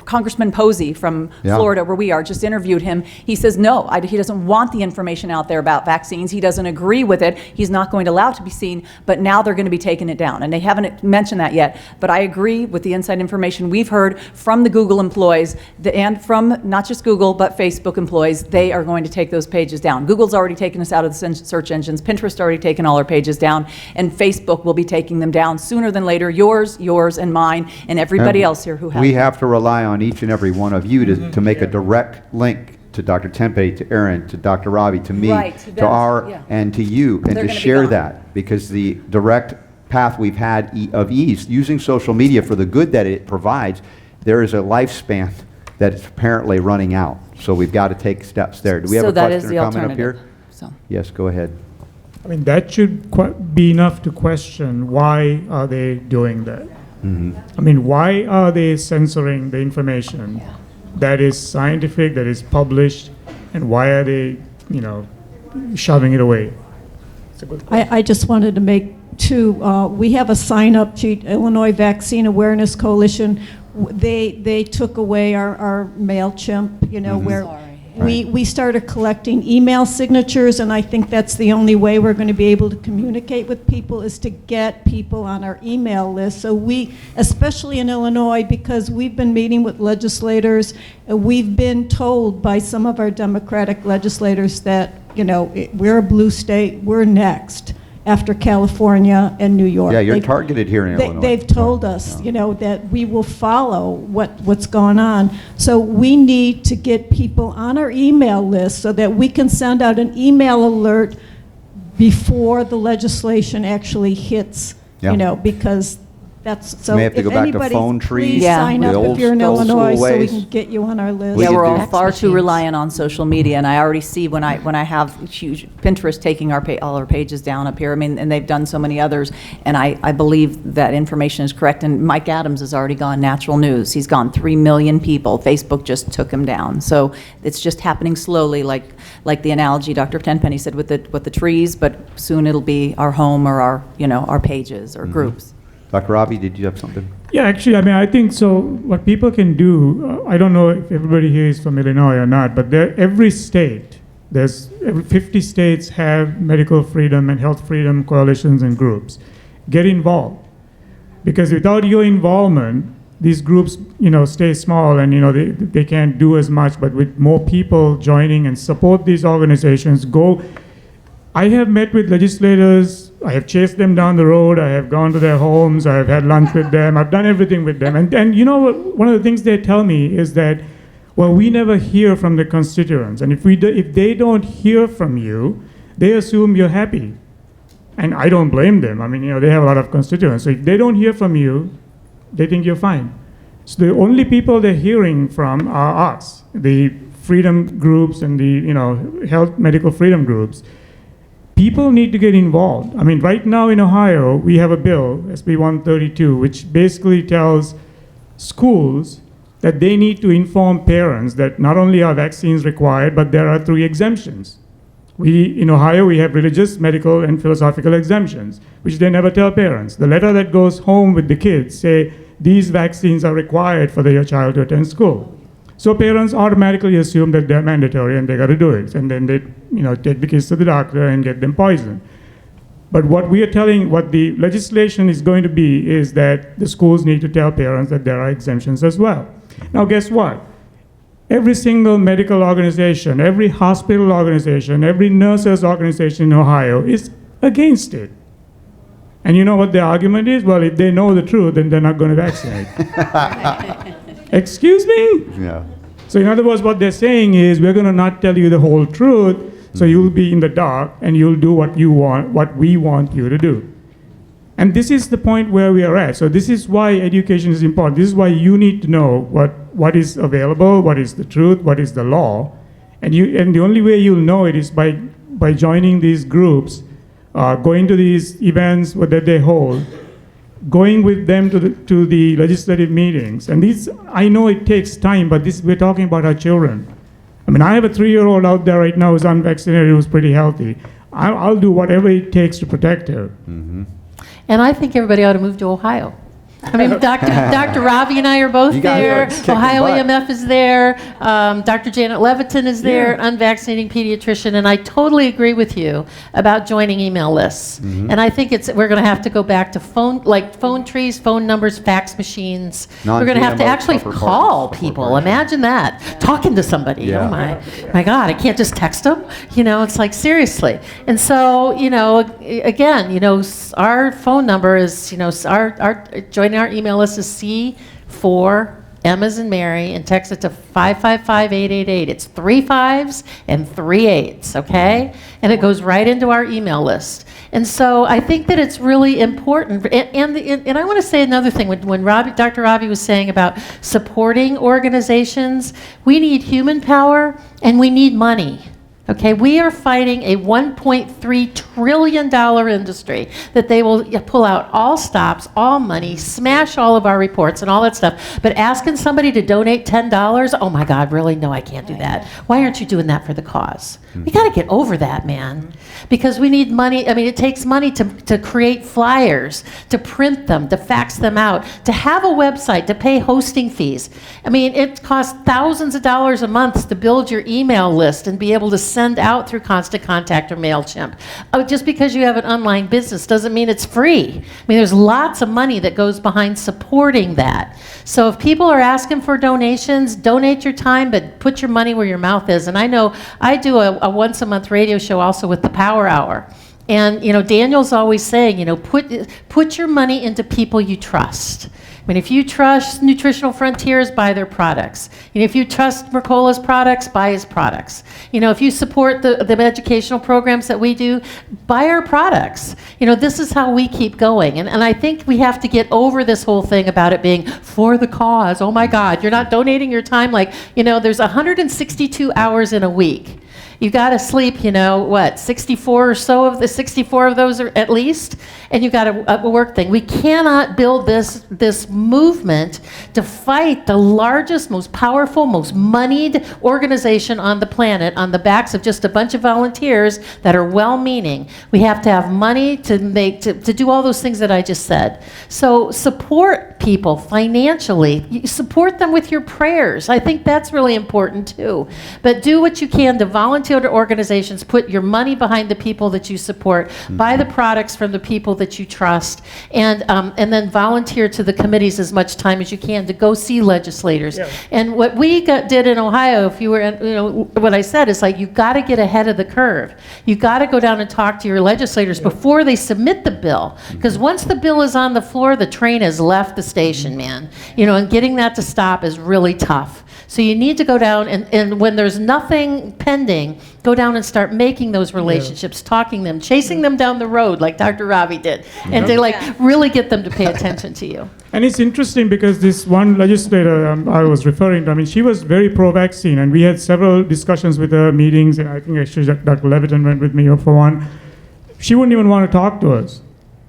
Congressman Posey from Florida, where we are, just interviewed him, he says no, he doesn't want the information out there about vaccines. He doesn't agree with it. He's not going to allow it to be seen, but now they're going to be taking it down. And they haven't mentioned that yet, but I agree with the inside information we've heard from the Google employees and from not just Google, but Facebook employees. They are going to take those pages down. Google's already taken us out of the search engines. Pinterest already taken all our pages down, and Facebook will be taking them down sooner than later. Yours, and mine, and everybody else here who has. We have to rely on each and every one of you to make a direct link to Dr. Tenpenny, to Erin, to Dr. Ravi, to me, to our, and to you, and to share that, because the direct path we've had of ease, using social media for the good that it provides, there is a lifespan that is apparently running out. So we've got to take steps there. Do we have a question or comment up here? Yes, go ahead. I mean, that should be enough to question why are they doing that? I mean, why are they censoring the information that is scientific, that is published, and why are they, shoving it away? It's a good question. I just wanted to make two. We have a sign-up sheet, Illinois Vaccine Awareness Coalition. They took away our MailChimp, where we started collecting email signatures, and I think that's the only way we're going to be able to communicate with people, is to get people on our email list. So we, especially in Illinois, because we've been meeting with legislators, we've been told by some of our Democratic legislators that, we're a blue state, we're next after California and New York. Yeah, you're targeted here in Illinois. They've told us, that we will follow what's going on. So we need to get people on our email list so that we can send out an email alert before the legislation actually hits, because that's, so may have to if go back to anybody, phone trees, please sign up if you're in old school Illinois so we ways. can get you on our list. Yeah, we're all far too reliant on social media, and I already see when I have huge Pinterest taking all our pages down up here. I mean, and they've done so many others, and I believe that information is correct. And Mike Adams has already gone natural news. He's gone 3 million people. Facebook just took him down. So it's just happening slowly, like the analogy Dr. Tenpenny said with the trees, but soon it'll be our home or our pages or groups. Dr. Ravi, did you have something? Yeah, actually, I think so. What people can do, I don't know if everybody here is from Illinois or not, but every state There's 50 states have medical freedom and health freedom coalitions and groups. Get involved, because without your involvement, these groups, stay small and they can't do as much. But with more people joining and support these organizations, I have met with legislators. I have chased them down the road. I have gone to their homes. I have had lunch with them. I've done everything with them. And you know what? One of the things they tell me is that, well, we never hear from the constituents. And if they don't hear from you, they assume you're happy. And I don't blame them. I mean, they have a lot of constituents. So if they don't hear from you, they think you're fine. So the only people they're hearing from are us, the freedom groups and the health medical freedom groups. People need to get involved. I mean, right now in Ohio, we have a bill, SB 132, which basically tells schools that they need to inform parents that not only are vaccines required, but there are 3 exemptions. In Ohio, we have religious, medical, and philosophical exemptions, which they never tell parents. The letter that goes home with the kids say, these vaccines are required for your child to attend school. So parents automatically assume that they're mandatory and they got to do it. And then they, take the kids to the doctor and get them poisoned. But what the legislation is going to be is that the schools need to tell parents that there are exemptions as well. Now, guess what? Every single medical organization, every hospital organization, every nurses organization in Ohio is against it. And you know what the argument is? Well, if they know the truth, then they're not going to vaccinate. Excuse me? Yeah. So in other words, what they're saying is, we're going to not tell you the whole truth, so you'll be in the dark and you'll do what we want you to do. And this is the point where we are at. So this is why education is important. This is why you need to know what is available, what is the truth, what is the law. And the only way you'll know it is by joining these groups, going to these events that they hold, going with them to the legislative meetings. And I know it takes time, but we're talking about our children. I mean, I have a 3-year-old out there right now who's unvaccinated, who's pretty healthy. I'll do whatever it takes to protect her. Mm-hmm. And I think everybody ought to move to Ohio. I mean, Dr. Ravi and I are both there. Ohio AMF is there. Dr. Janet Levitin is there, unvaccinating pediatrician. And I totally agree with you about joining email lists. Mm-hmm. And I think we're going to have to go back to phone trees, phone numbers, fax machines. We're going to have to actually call people. Imagine that. Talking to somebody. Yeah. Oh my God, I can't just text them. It's like, seriously. And so, again, our phone number is, our joining our email list is C4 M as in Mary, and text it to 555-888. It's 3 5s and 3 8s, okay? And it goes right into our email list. And so I think that it's really important. And I want to say another thing. When Dr. Ravi was saying about supporting organizations, we need human power and we need money. Okay, we are fighting a $1.3 trillion industry that they will pull out all stops, all money, smash all of our reports and all that stuff. But asking somebody to donate $10, oh my God, really? No, I can't do that. Why aren't you doing that for the cause? We got to get over that, man. Because we need money. I mean, it takes money to create flyers, to print them, to fax them out, to have a website, to pay hosting fees. I mean, it costs thousands of dollars a month to build your email list and be able to send out through Constant Contact or MailChimp. Just because you have an online business doesn't mean it's free. I mean, there's lots of money that goes behind supporting that. So if people are asking for donations, donate your time, but put your money where your mouth is. And I know I do a once a month radio show also with the Power Hour. And, Daniel's always saying, put your money into people you trust. I mean, if you trust Nutritional Frontiers, buy their products. If you trust Mercola's products, buy his products. If you support the educational programs that we do, buy our products. This is how we keep going. And I think we have to get over this whole thing about it being for the cause. Oh my God, you're not donating your time. There's 162 hours in a week. You got to sleep, 64 or so of the 64 of those are at least, and you got a work thing. We cannot build this movement to fight the largest, most powerful, most moneyed organization on the planet on the backs of just a bunch of volunteers that are well-meaning. We have to have money to do all those things that I just said. So support people financially. You support them with your prayers. I think that's really important too. But do what you can to volunteer volunteer organizations, put your money behind the people that you support, buy the products from the people that you trust, and then volunteer to the committees as much time as you can to go see legislators. And what we did in Ohio, if you were, what I said is like, you've got to get ahead of the curve. You've got to go down and talk to your legislators before they submit the bill, because once the bill is on the floor, the train has left the station, man. And getting that to stop is really tough. So you need to go down and when there's nothing pending, go down and start making those relationships, talking them, chasing them down the road like Dr. Ravi did, and to really get them to pay attention to you. And it's interesting because this one legislator I was referring to, she was very pro-vaccine, and we had several discussions with her, meetings, and I think actually Dr. Leviton went with me for one. She wouldn't even want to talk to us.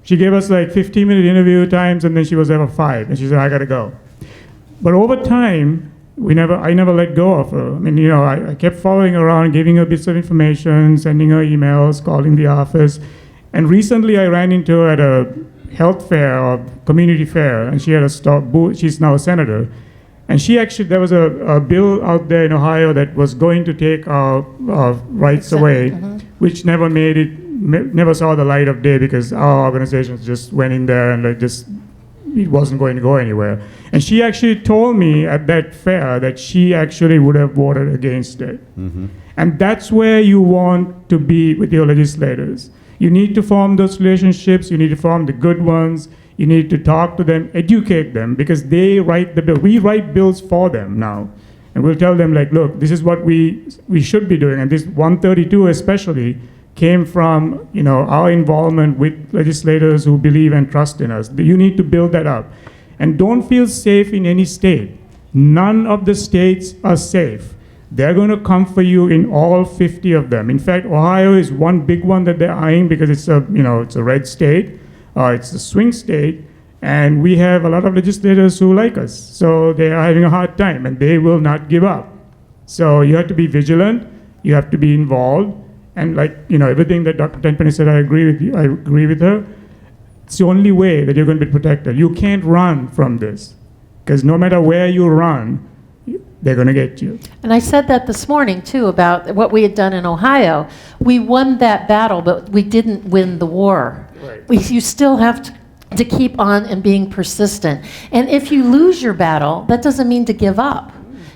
She gave us 15-minute interview times, and then she was there for 5, and she said, I got to go. But over time, I never let go of her. I kept following her around, giving her bits of information, sending her emails, calling the office. And recently I ran into her at a health fair or community fair, and she had a stop booth. She's now a senator. And there was a bill out there in Ohio that was going to take our rights away, which never saw the light of day because our organizations just went in there and it wasn't going to go anywhere. And she actually told me at that fair that she actually would have voted against it. And that's where you want to be with your legislators. You need to form those relationships. You need to form the good ones. You need to talk to them, educate them, because they write the bill. We write bills for them now. And we'll tell them, look, this is what we should be doing. And this 132 especially came from our involvement with legislators who believe and trust in us. You need to build that up. And don't feel safe in any state. None of the states are safe. They're going to come for you in all 50 of them. In fact, Ohio is one big one that they're eyeing because it's a red state. It's a swing state. And we have a lot of legislators who like us. So they are having a hard time, and they will not give up. So you have to be vigilant. You have to be involved. And everything that Dr. Tenpenny said, I agree with you. I agree with her. It's the only way that you're going to be protected. You can't run from this, because no matter where you run, they're going to get you. And I said that this morning, too, about what we had done in Ohio. We won that battle, but we didn't win the war. Right. You still have to keep on and being persistent. And if you lose your battle, that doesn't mean to give up.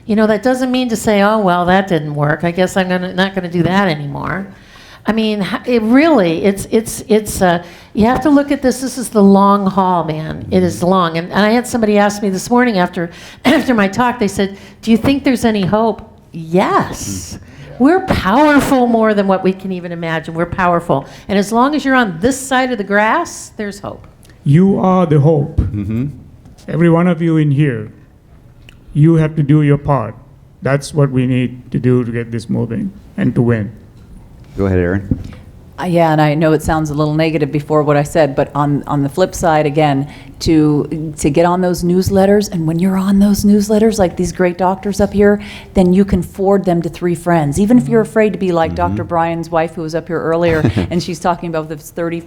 That doesn't mean to say, oh, well, that didn't work. I guess I'm not going to do that anymore. It really, you have to look at this. This is the long haul, man. It is long. And I had somebody ask me this morning after my talk, they said, do you think there's any hope? Yes. We're powerful more than what we can even imagine. We're powerful. And as long as you're on this side of the grass, there's hope. You are the hope. Every one of you in here. You have to do your part. That's what we need to do to get this moving and to win. Go ahead, Erin. Yeah, and I know it sounds a little negative before what I said, but on the flip side, again, to get on those newsletters, and when you're on those newsletters, like these great doctors up here, then you can forward them to 3 friends. Even if you're afraid to be like Dr. Bryan's wife, who was up here earlier, and she's talking about the 30,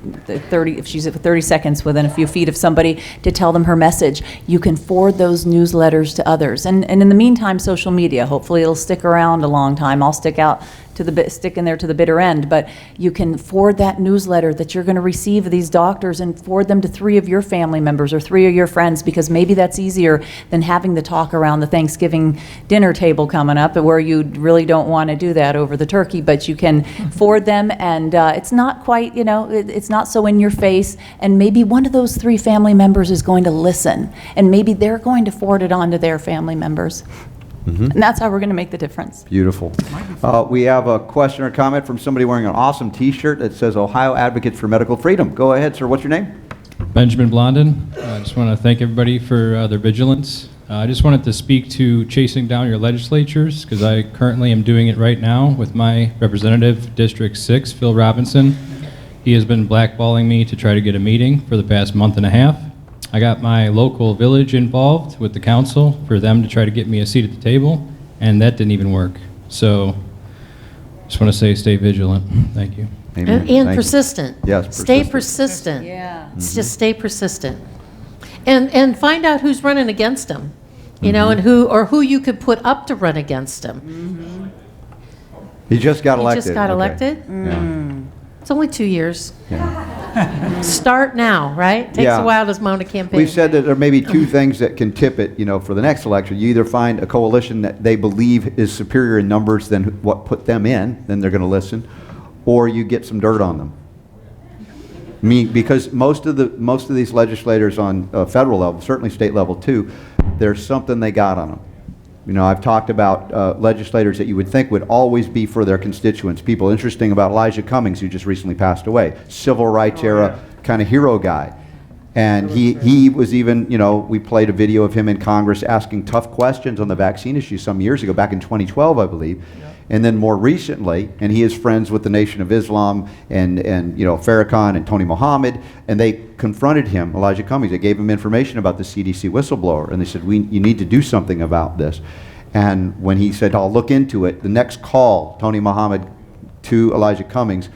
if she's at 30 seconds within a few feet of somebody, to tell them her message. You can forward those newsletters to others. And in the meantime, social media, hopefully it'll stick around a long time. I'll stick in there to the bitter end, but you can forward that newsletter that you're going to receive of these doctors and forward them to 3 of your family members or 3 of your friends, because maybe that's easier than having the talk around the Thanksgiving dinner table coming up, where you really don't want to do that over the turkey, but you can forward them, and it's not quite, it's not so in your face, and maybe one of those 3 family members is going to listen, and maybe they're going to forward it on to their family members. And that's how we're going to make the difference. Beautiful. We have a question or comment from somebody wearing an awesome T-shirt that says Ohio Advocates for Medical Freedom. Go ahead, sir. What's your name? Benjamin Blondin. I just want to thank everybody for their vigilance. I just wanted to speak to chasing down your legislatures, because I currently am doing it right now with my representative, District 6, Phil Robinson. He has been blackballing me to try to get a meeting for the past month and a half. I got my local village involved with the council for them to try to get me a seat at the table, and that didn't even work. So just want to say stay vigilant. Thank you. And persistent. Yes, stay persistent. Yeah. Just stay persistent. And find out who's running against them, and who you could put up to run against them. He just got He elected. just got Okay. elected? Yeah. It's only 2 years. Yeah. Start now, right? Takes Yeah. a while to mount a campaign. We've said that there may be two things that can tip it, for the next election. You either find a coalition that they believe is superior in numbers than what put them in, then they're going to listen, or you get some dirt on them. Because most of these legislators on federal level, certainly state level too, there's something they got on them. I've talked about legislators that you would think would always be for their constituents. People interesting about Elijah Cummings, who just recently passed away, civil rights era kind of hero guy. And he was even, we played a video of him in Congress asking tough questions on the vaccine issue some years ago, back in 2012, I believe. And then more recently, and he is friends with the Nation of Islam and Farrakhan and Tony Muhammad, and they confronted him, Elijah Cummings. They gave him information about the CDC whistleblower, and they said, you need to do something about this. And when he said, I'll look into it, the next call, Tony Muhammad to Elijah Cummings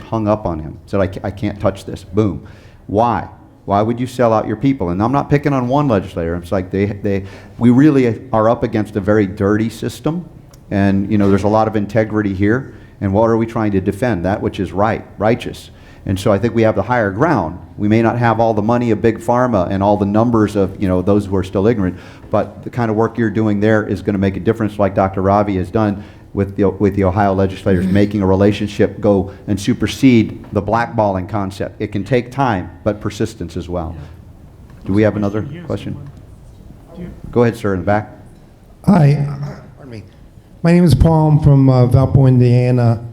hung up on him, said, I can't touch this. Boom. Why? Why would you sell out your people? And I'm not picking on one legislator. It's like we really are up against a very dirty system. And there's a lot of integrity here, and what are we trying to defend? That which is right, righteous. And so I think we have the higher ground. We may not have all the money of big pharma and all the numbers of those who are still ignorant, but the kind of work you're doing there is going to make a difference, like Dr. Ravi has done with the Ohio legislators, making a relationship go and supersede the blackballing concept. It can take time, but persistence as well. Do we have another question? Go ahead, sir, in the back. Hi. My name is Paul. I'm from Valpo, Indiana.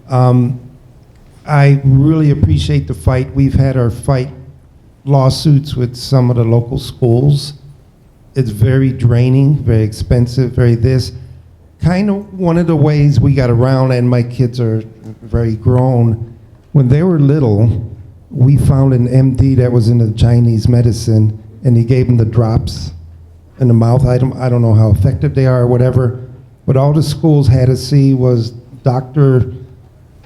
I really appreciate the fight. We've had our fight lawsuits with some of the local schools. It's very draining, very expensive, very this. Kind of one of the ways we got around, and my kids are very grown. When they were little, we found an MD that was into Chinese medicine, and he gave them the drops in the mouth. I don't know how effective they are or whatever. But all the schools had to see was Dr.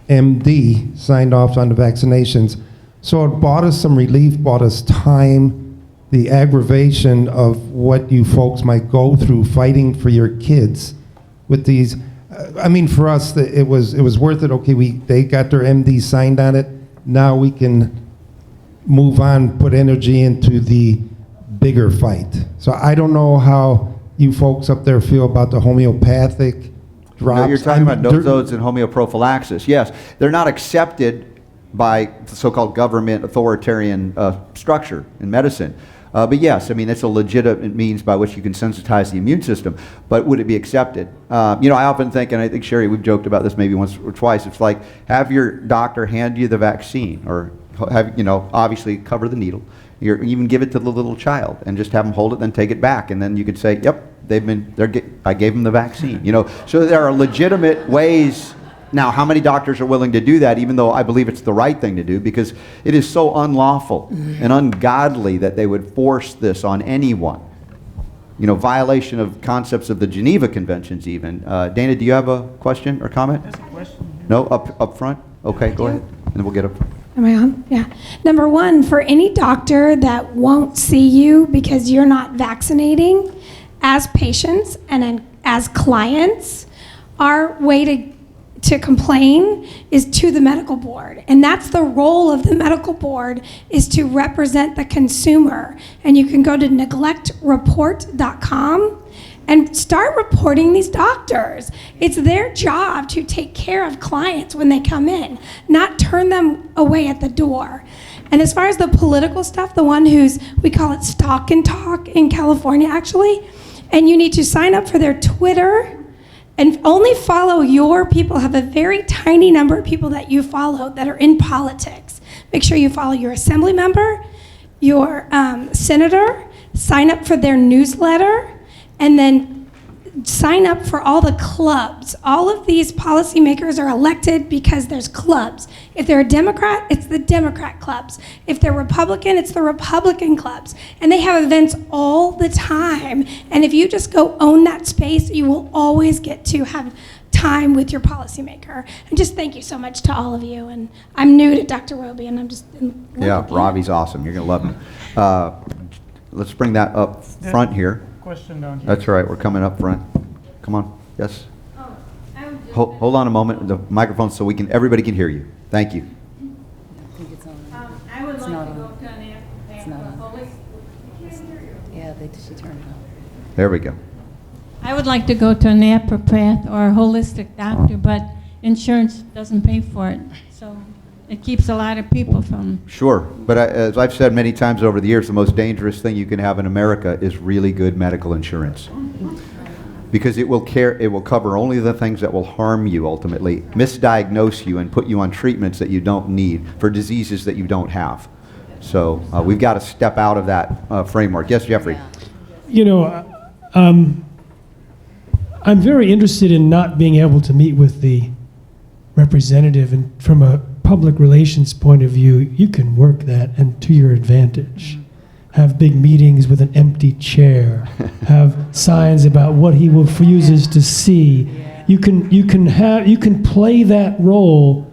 MD signed off on the vaccinations. So it bought us some relief, bought us time, the aggravation of what you folks might go through fighting for your kids with these. For us, it was worth it. Okay, they got their MD signed on it. Now we can move on, put energy into the bigger fight. So I don't know how you folks up there feel about the homeopathic drops. No, you're talking about nosodes and homeoprophylaxis. Yes, they're not accepted by the so-called government authoritarian structure in medicine. But yes, it's a legitimate means by which you can sensitize the immune system. But would it be accepted? I often think, and I think, Sherri, we've joked about this maybe once or twice, it's like have your doctor hand you the vaccine, or have, obviously cover the needle. Even give it to the little child and just have them hold it, then take it back, and then you could say, "Yep, I gave them the vaccine." So there are legitimate ways. Now, how many doctors are willing to do that? Even though I believe it's the right thing to do, because it is so unlawful and ungodly that they would force this on anyone. Violation of concepts of the Geneva Conventions. Even Dana, do you have a question or comment? That's a question. No, up front. Okay, go ahead, and then we'll get up front. Am I on? Yeah. Number one, for any doctor that won't see you because you're not vaccinating, as patients and as clients, our way to complain is to the medical board. And that's the role of the medical board, is to represent the consumer. And you can go to neglectreport.com and start reporting these doctors. It's their job to take care of clients when they come in, not turn them away at the door. And as far as the political stuff, the one we call it Stalk and Talk in California, actually, and you need to sign up for their Twitter and only follow your people. Have a very tiny number of people that you follow that are in politics. Make sure you follow your assembly member, your senator, sign up for their newsletter, and then sign up for all the clubs. All of these policymakers are elected because there's clubs. If they're a Democrat, it's the Democrat clubs. If they're Republican, it's the Republican clubs. And they have events all the time. And if you just go own that space, you will always get to have time with your policymaker. And just thank you so much to all of you. And I'm new to Dr. Roby, and I'm just in love Yeah, with you. Ravi's awesome. You're going to love him. Let's bring that up front here. Question down here. That's right. We're coming up front. Come on. Yes. I'm Hold on a moment, the microphone, so everybody can hear you. Thank you. I would like to go to an Yeah, she turned it on. There we go. I would like to go to a naturopath or a holistic doctor, but insurance doesn't pay for it. So it keeps a lot of people from. Sure, but as I've said many times over the years, the most dangerous thing you can have in America is really good medical insurance. Because it will cover only the things that will harm you ultimately, misdiagnose you, and put you on treatments that you don't need for diseases that you don't have. So we've got to step out of that framework. Yes, Jeffrey? You know, I'm very interested in not being able to meet with the representative, and from a public relations point of view, you can work that and to your advantage. Have big meetings with an empty chair, have signs about what he refuses to see. You can play that role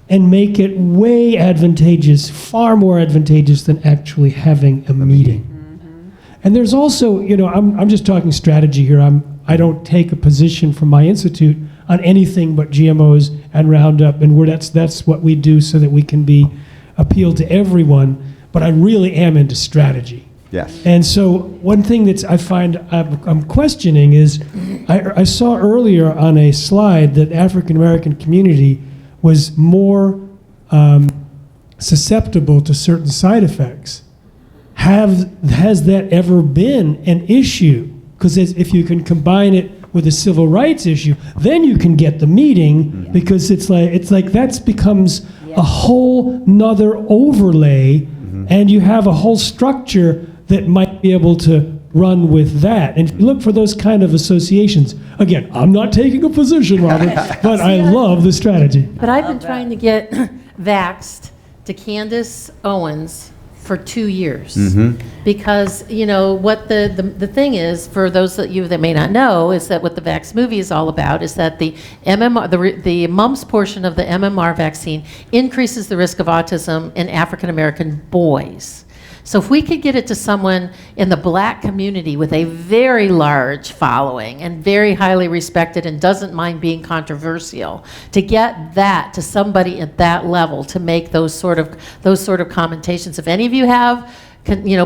and make it way advantageous, far more advantageous than actually having a meeting. And there's also, you know, I'm just talking strategy here. I don't take a position from my institute on anything but GMOs and Roundup, and that's what we do so that we can be appeal to everyone. But I really am into strategy. Yes. And so one thing that I find I'm questioning is, I saw earlier on a slide that African American community was more susceptible to certain side effects. Has that ever been an issue? Because if you can combine it with a civil rights issue, then you can get the meeting, because it's like that becomes a whole nother overlay, and you have a whole structure that might be able to run with that. And if you look for those kind of associations, again, I'm not taking a position, Robert, but I love the strategy. But I've been trying to get vaxxed to Candace Owens for 2 years. Because, you know, what the thing is, for those of you that may not know, is that what the Vax movie is all about is that the MMR, the mumps portion of the MMR vaccine increases the risk of autism in African American boys. So if we could get it to someone in the black community with a very large following and very highly respected and doesn't mind being controversial, to get that to somebody at that level to make those sort of commentations. If any of you have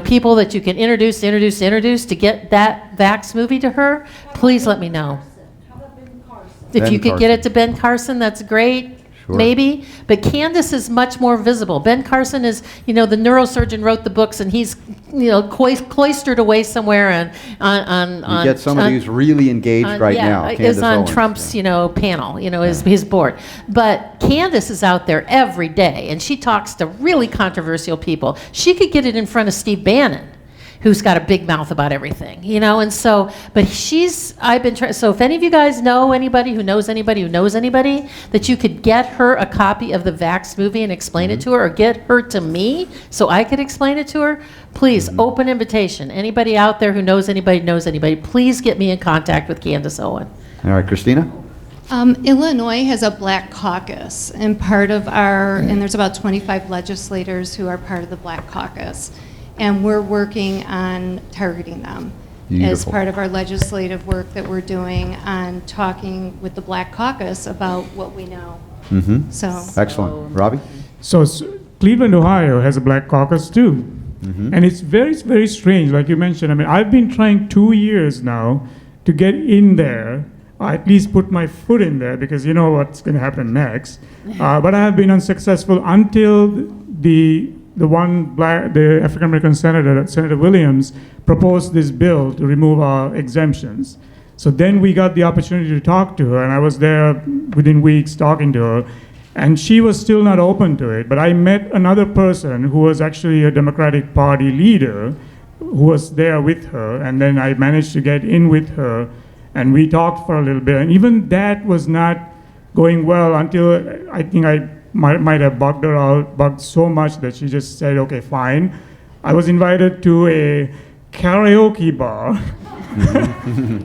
people that you can introduce to get that Vax movie to her, please let me know. If you could get it to Ben Carson, that's great. Sure. Maybe, but Candace is much more visible. Ben Carson is, the neurosurgeon wrote the books, and he's, cloistered away somewhere on you get somebody who's really engaged now. Yeah, is on Owens. Trump's, panel, his board. But Candace is out there every day, and she talks to really controversial people. She could get it in front of Steve Bannon, who's got a big mouth about everything, and so, but I've been trying, so if any of you guys know anybody who knows anybody that you could get her a copy of the Vax movie and explain it to her, or get her to me so I could explain it to her, please, open invitation. Anybody out there who knows anybody, please get me in contact with Candace Owen. All right, Christina? Illinois has a Black Caucus, and and there's about 25 legislators who are part of the Black Caucus. And we're working on targeting them as part of our legislative work that we're doing on talking with the Black Caucus about what we know. So excellent. Ravi? So Cleveland, Ohio has a Black Caucus too. And it's very, very strange, like you mentioned. I mean, I've been trying 2 years now to get in there, or at least put my foot in there, because you know what's going to happen next. But I have been unsuccessful until the African American senator, Senator Williams, proposed this bill to remove our exemptions. So then we got the opportunity to talk to her, and I was there within weeks talking to her, and she was still not open to it. But I met another person who was actually a Democratic Party leader who was there with her, and then I managed to get in with her, and we talked for a little bit. And even that was not going well until I think I might have bugged so much that she just said, okay, fine. I was invited to a karaoke bar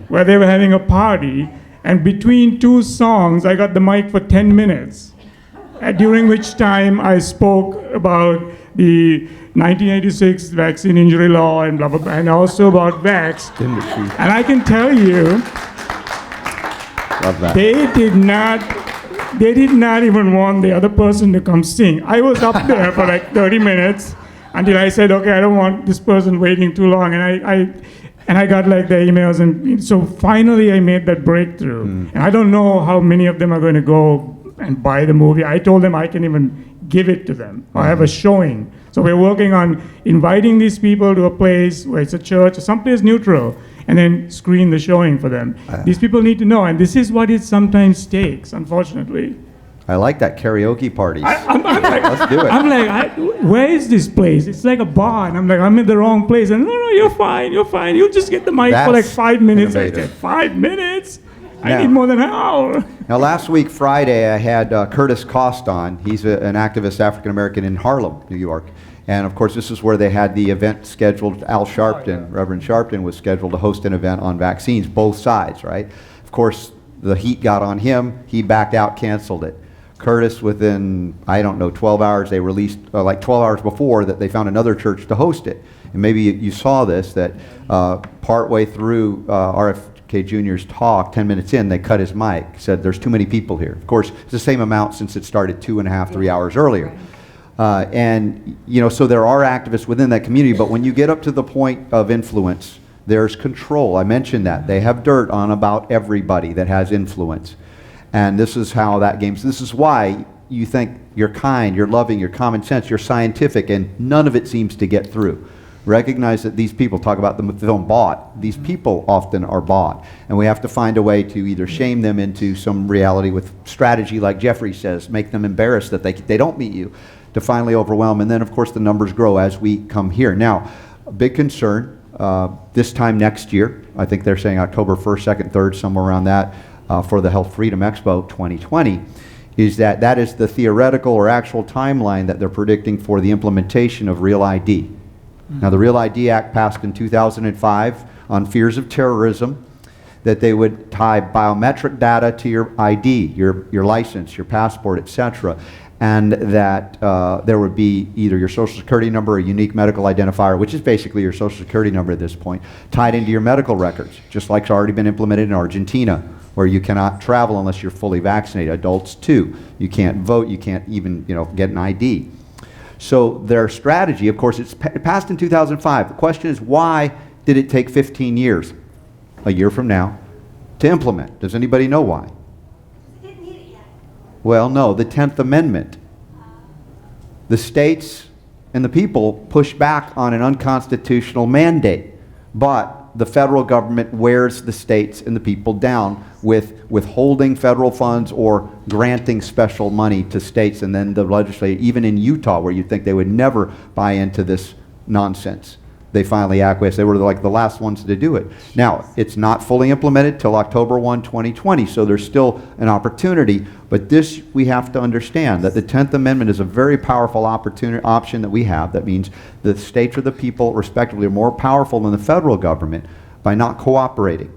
where they were having a party, and between two songs, I got the mic for 10 minutes, during which time I spoke about the 1986 vaccine injury law and blah, blah, blah, and also about Vax. And I can tell you, Love that. They did not even want the other person to come sing. I was up there for like 30 minutes until I said, okay, I don't want this person waiting too long. And I got like the emails, and so finally I made that breakthrough. And I don't know how many of them are going to go and buy the movie. I told them I can even give it to them. I have a showing. So we're working on inviting these people to a place where it's a church or someplace neutral, and then screen the showing for them. These people need to know, and this is what it sometimes takes, unfortunately. I like that karaoke parties. I'm like, let's do it. I'm like, where is this place? It's like a bar, and I'm like, I'm in the wrong place. And no, you're fine. You'll just get the mic for like 5 minutes. I said, 5 minutes? I need more than an hour. Now, last week, Friday, I had Curtis Cost on. He's an activist African-American in Harlem, New York. And of course, this is where they had the event scheduled. Al Sharpton, Reverend Sharpton, was scheduled to host an event on vaccines, both sides, right? Of course, the heat got on him. He backed out, canceled it. Curtis, within, 12 hours, they released, like 12 hours before, that they found another church to host it. And maybe you saw this, that partway through RFK Jr.'s talk, 10 minutes in, they cut his mic, said there's too many people here. Of course, it's the same amount since it started 2.5, 3 hours earlier. And, so there are activists within that community, but when you get up to the point of influence, there's control. I mentioned that. They have dirt on about everybody that has influence. And this is how that game's. This is why you think you're kind, you're loving, you're common sense, you're scientific, and none of it seems to get through. Recognize that these people, talk about the film bought, these people often are bought. And we have to find a way to either shame them into some reality with strategy, like Jeffrey says, make them embarrassed that they don't meet you, to finally overwhelm. And then, of course, the numbers grow as we come here. Now, a big concern, this time next year, I think they're saying October 1st, 2nd, 3rd, somewhere around that, for the Health Freedom Expo 2020, is that is the theoretical or actual timeline that they're predicting for the implementation of Real ID. Now, the Real ID Act passed in 2005 on fears of terrorism, that they would tie biometric data to your ID, your license, your passport, etc., and that there would be either your Social Security number or a unique medical identifier, which is basically your Social Security number at this point, tied into your medical records, just like it's already been implemented in Argentina, where you cannot travel unless you're fully vaccinated. Adults too. You can't vote. You can't even get an ID. So their strategy, of course, it passed in 2005. The question is, why did it take 15 years, a year from now, to implement? Does anybody know why? Well, no, the 10th Amendment. The states and the people push back on an unconstitutional mandate, but the federal government wears the states and the people down with withholding federal funds or granting special money to states, and then the legislature, even in Utah, where you'd think they would never buy into this nonsense, they finally acquiesced. They were like the last ones to do it. Now, it's not fully implemented till October 1, 2020, so there's still an opportunity, but this we have to understand, that the 10th Amendment is a very powerful option that we have. That means the states or the people, respectively, are more powerful than the federal government by not cooperating.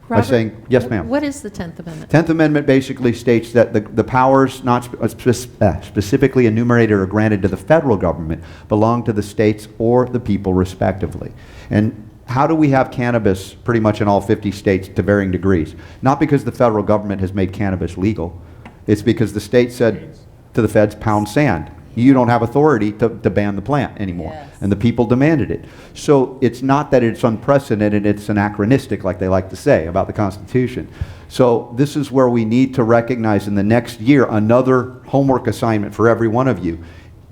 By saying, yes, ma'am. What is the 10th Amendment? 10th Amendment basically states that the powers not specifically enumerated or granted to the federal government belong to the states or the people respectively. And how do we have cannabis pretty much in all 50 states to varying degrees? Not because the federal government has made cannabis legal. It's because the state said to the feds, pound sand. You don't have authority to ban the plant anymore. Yes. And the people demanded it. So it's not that it's unprecedented, it's anachronistic, like they like to say about the Constitution. So this is where we need to recognize in the next year another homework assignment for every one of you,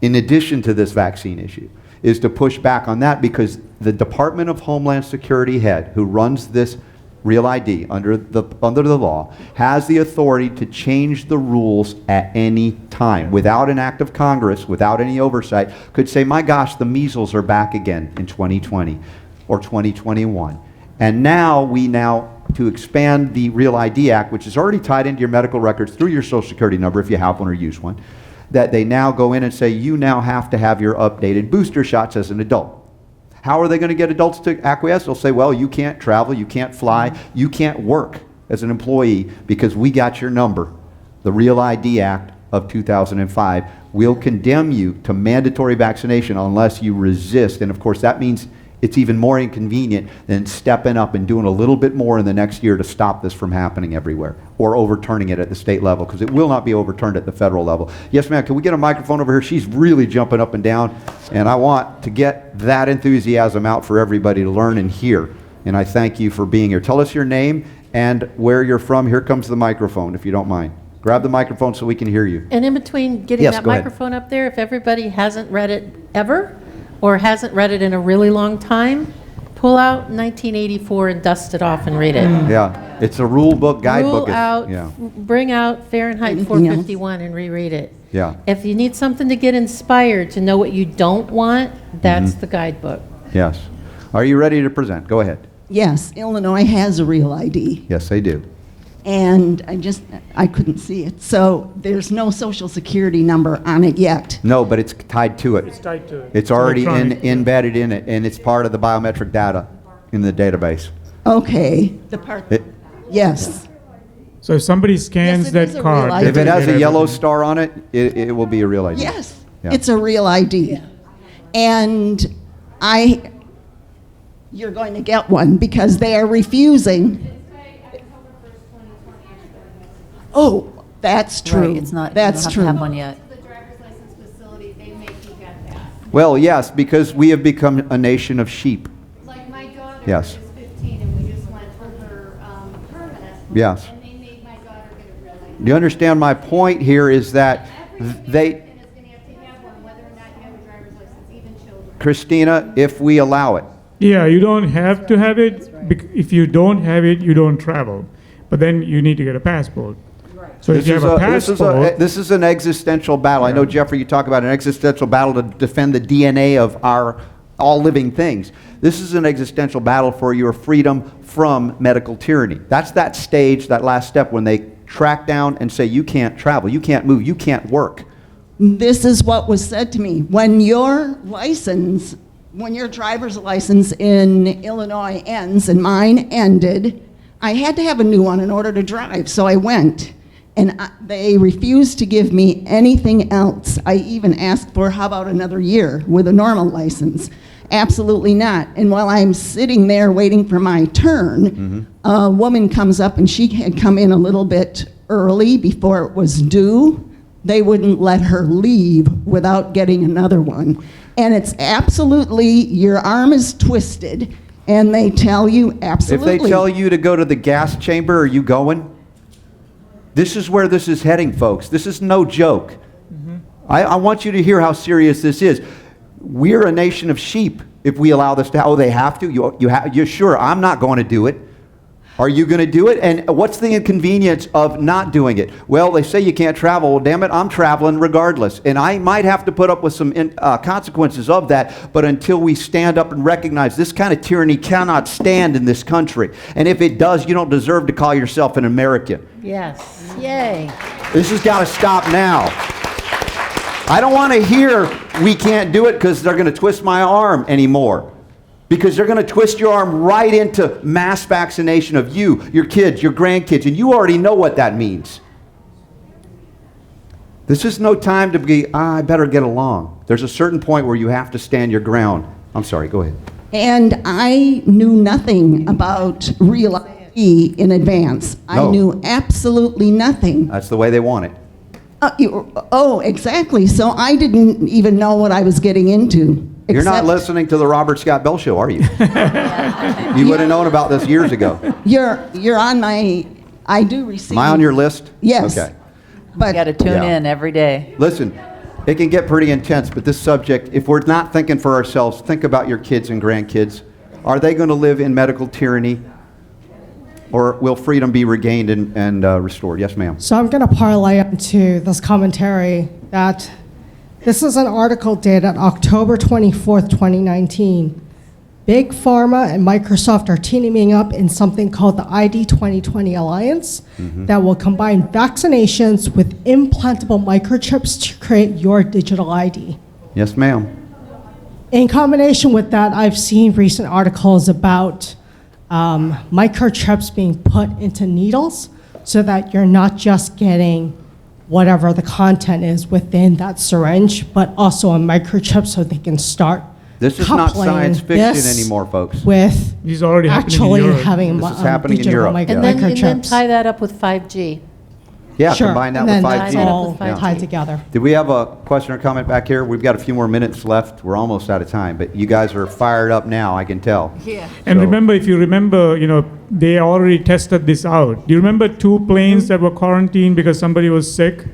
in addition to this vaccine issue, is to push back on that, because the Department of Homeland Security head who runs this Real ID under the law has the authority to change the rules at any time without an act of Congress, without any oversight. Could say, my gosh, the measles are back again in 2020 or 2021. And now to expand the Real ID Act, which is already tied into your medical records through your Social Security number if you have one or use one, that they now go in and say you now have to have your updated booster shots as an adult. How are they going to get adults to acquiesce? They'll say, well, you can't travel, you can't fly, you can't work as an employee because we got your number. The Real ID Act of 2005 will condemn you to mandatory vaccination unless you resist. And of course, that means it's even more inconvenient than stepping up and doing a little bit more in the next year to stop this from happening everywhere, or overturning it at the state level, because it will not be overturned at the federal level. Yes, ma'am, can we get a microphone over here? She's really jumping up and down, and I want to get that enthusiasm out for everybody to learn and hear. And I thank you for being here. Tell us your name and where you're from. Here comes the microphone, if you don't mind. Grab the microphone so we can hear you. And in between getting Yes, that go ahead. microphone up there, if everybody hasn't read it ever, or hasn't read it in a really long time, pull out 1984 and dust it off and read it. Yeah, it's a rule book, guidebook. Rule out, Yeah, bring out Fahrenheit Anything else? 451 and reread it. yeah, If you need something to get inspired to know what you don't want, that's the guidebook. yes. Are you ready to present? Go ahead. Yes, Illinois has a real ID, Yes, they do. and I couldn't see it. So there's no social security number on it yet. No, but it's tied to it. It's tied to it. It's already electronic. embedded in it, and it's part of the biometric data in the database. Okay, the part, It- yes. So if somebody scans Yes, it that is a real card, ID. If it has they a get yellow everything. star on it, it will be a real ID. Yes, Yeah. it's a real ID. And you're going to get one because they are refusing. Oh, that's true. Right, it's not, That's you don't true. have to have one yet. Well, yes, because we have become a nation of sheep. Like my daughter Yes. is 15 and we just went for her permit. Yes. And they made my daughter get a real ID. Do you understand my point here is that they, And is going to have to have one, whether or not you have a driver's license, even children. Christina, if we allow it, Yeah, you don't have to have it. If you don't have it, you don't travel. But then you need to get a passport. So if you have a passport, this is an existential battle. I know, Jeffrey, you talk about an existential battle to defend the DNA of our all living things. This is an existential battle for your freedom from medical tyranny. That's that stage, that last step when they track down and say, you can't travel, you can't move, you can't work. This is what was said to me. When your driver's license in Illinois ends, and mine ended, I had to have a new one in order to drive, so I went. And they refused to give me anything else. I even asked for, how about another year with a normal license? Absolutely not. And while I'm sitting there waiting for my turn, a woman comes up, and she had come in a little bit early before it was due. They wouldn't let her leave without getting another one. And it's absolutely, your arm is twisted, and they tell you absolutely. If they tell you to go to the gas chamber, are you going? This is where this is heading, folks. This is no joke. I want you to hear how serious this is. We're a nation of sheep if we allow this to. Oh, they have to? You're sure? I'm not going to do it. Are you going to do it? And what's the inconvenience of not doing it? Well, they say you can't travel. Well, damn it, I'm traveling regardless. And I might have to put up with some consequences of that, but until we stand up and recognize this kind of tyranny cannot stand in this country. And if it does, you don't deserve to call yourself an American. Yes, yay. This has got to stop now. I don't want to hear we can't do it because they're going to twist my arm anymore. Because they're going to twist your arm right into mass vaccination of you, your kids, your grandkids, and you already know what that means. This is no time to be, I better get along. There's a certain point where you have to stand your ground. I'm sorry, go ahead. And I knew nothing about real ID in advance. No. I knew absolutely nothing. That's the way they want it. Exactly. So I didn't even know what I was getting into. You're not listening to the Robert Scott Bell Show, are you? You would have known about this years ago. You're on my, I do receive. Am I on your list? Yes. Okay. But You got to tune in every day. Listen, it can get pretty intense, but this subject, if we're not thinking for ourselves, think about your kids and grandkids. Are they going to live in medical tyranny, or will freedom be regained and restored? Yes, ma'am. So I'm going to parlay into this commentary that this is an article dated October 24th, 2019. Big Pharma and Microsoft are teaming up in something called the ID 2020 Alliance that will combine vaccinations with implantable microchips to create your digital ID. Yes, ma'am. In combination with that, I've seen recent articles about microchips being put into needles so that you're not just getting whatever the content is within that syringe, but also a microchip so they can start This is not coupling science fiction this anymore, folks. with This is already happening in actually Europe. having This is happening in digital Europe. And then microchips. tie that up with 5G. Yeah, Sure, combine that and with then 5G. that's all Yeah. tied together. Did we have a question or comment back here? We've got a few more minutes left. We're almost out of time, but you guys are fired up now, I can tell. Yeah. And So- remember, if you remember, they already tested this out. Do you remember 2 planes that were quarantined because somebody was sick?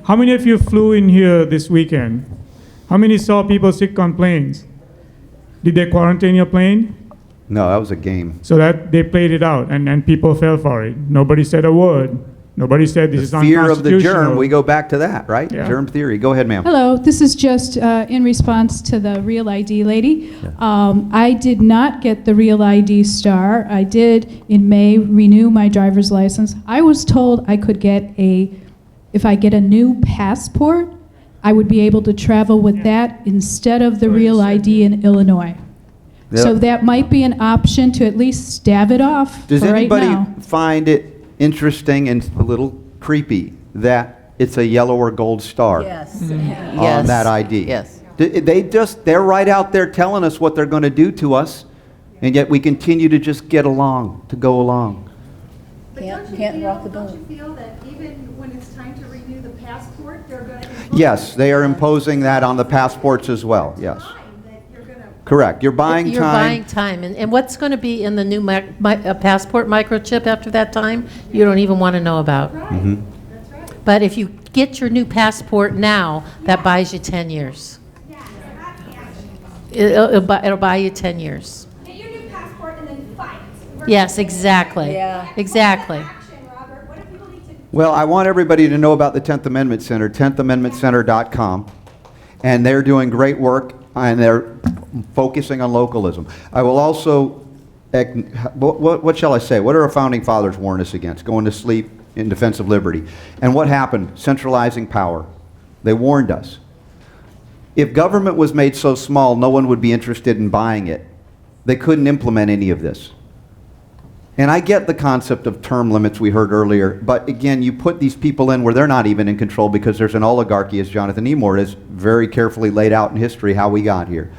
How many of you flew in here this weekend? How many saw people sick on planes? Did they quarantine your plane? No, that was a game. So that they played it out, and people fell for it. Nobody said a word. Nobody said this is Fear of the unconstitutional. germ, we go back to that, right? Yeah. Germ theory. Go ahead, ma'am. Hello, this is just in response to the Real ID lady. I did not get the Real ID star. I did in May renew my driver's license. I was told I could get if I get a new passport, I would be able to travel with that instead of the Real ID in Illinois. Yeah. So that might be an option to at least stave it off Does for right anybody now. find it interesting and a little creepy that it's a yellow or gold star Yes. on that ID? Yes. They're right out there telling us what they're going to do to us, and yet we continue to just get along, to go along. Can't rock the boat. Don't you feel that even when it's time to renew the passport, they're going to impose? Yes, they are imposing that on the passports as well, yes. Correct, you're buying You're time. buying time. And what's going to be in the new passport microchip after that time, you don't even want to know about. Mhm. But if you get your new passport now, that buys you 10 years. It'll buy you 10 years. Get your new passport and then fight. Yes, exactly. Yeah. Exactly. Well, I want everybody to know about the 10th Amendment Center, 10thamendmentcenter.com, and they're doing great work, and they're focusing on localism. I will also, what shall I say? What did our founding fathers warn us against? Going to sleep in defense of liberty. And what happened? Centralizing power. They warned us. If government was made so small, no one would be interested in buying it. They couldn't implement any of this. And I get the concept of term limits we heard earlier, but again, you put these people in where they're not even in control because there's an oligarchy, as Jonathan Emord has very carefully laid out in history how we got here.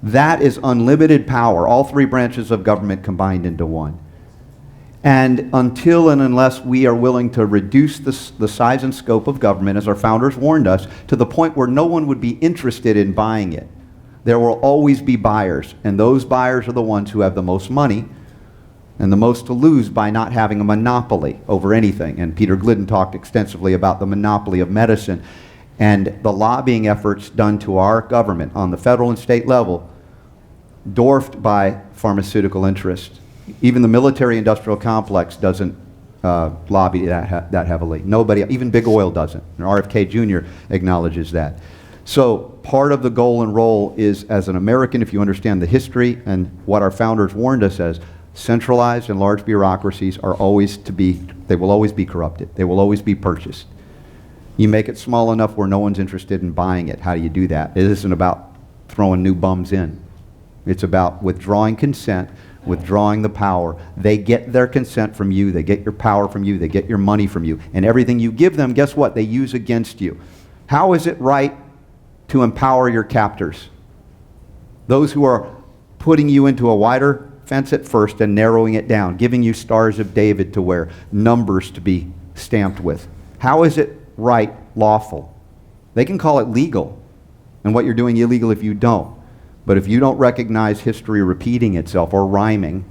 That is unlimited power, all 3 branches of government combined into one. And until and unless we are willing to reduce the size and scope of government, as our founders warned us, to the point where no one would be interested in buying it, there will always be buyers, and those buyers are the ones who have the most money and the most to lose by not having a monopoly over anything. And Peter Glidden talked extensively about the monopoly of medicine and the lobbying efforts done to our government on the federal and state level, dwarfed by pharmaceutical interests. Even the military-industrial complex doesn't lobby that heavily. Nobody, even big oil doesn't. And RFK Jr. acknowledges that. So part of the goal and role is, as an American, if you understand the history and what our founders warned us as, centralized and large bureaucracies are always they will always be corrupted. They will always be purchased. You make it small enough where no one's interested in buying it. How do you do that? It isn't about throwing new bums in. It's about withdrawing consent, withdrawing the power. They get their consent from you. They get your power from you. They get your money from you. And everything you give them, guess what? They use against you. How is it right to empower your captors? Those who are putting you into a wider fence at first and narrowing it down, giving you stars of David to wear, numbers to be stamped with. How is it right, lawful? They can call it legal, and what you're doing illegal if you don't. But if you don't recognize history repeating itself or rhyming,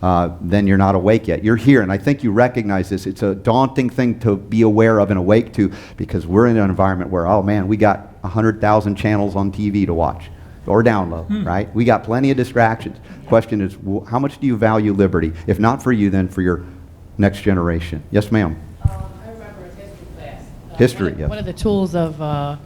then you're not awake yet. You're here, and I think you recognize this. It's a daunting thing to be aware of and awake to, because we're in an environment where, oh man, we got 100,000 channels on TV to watch or download, right? We got plenty of distractions. Question is, how much do you value liberty? If not for you, then for your next generation. Yes, ma'am. I remember in history class. History, yes. One of the tools of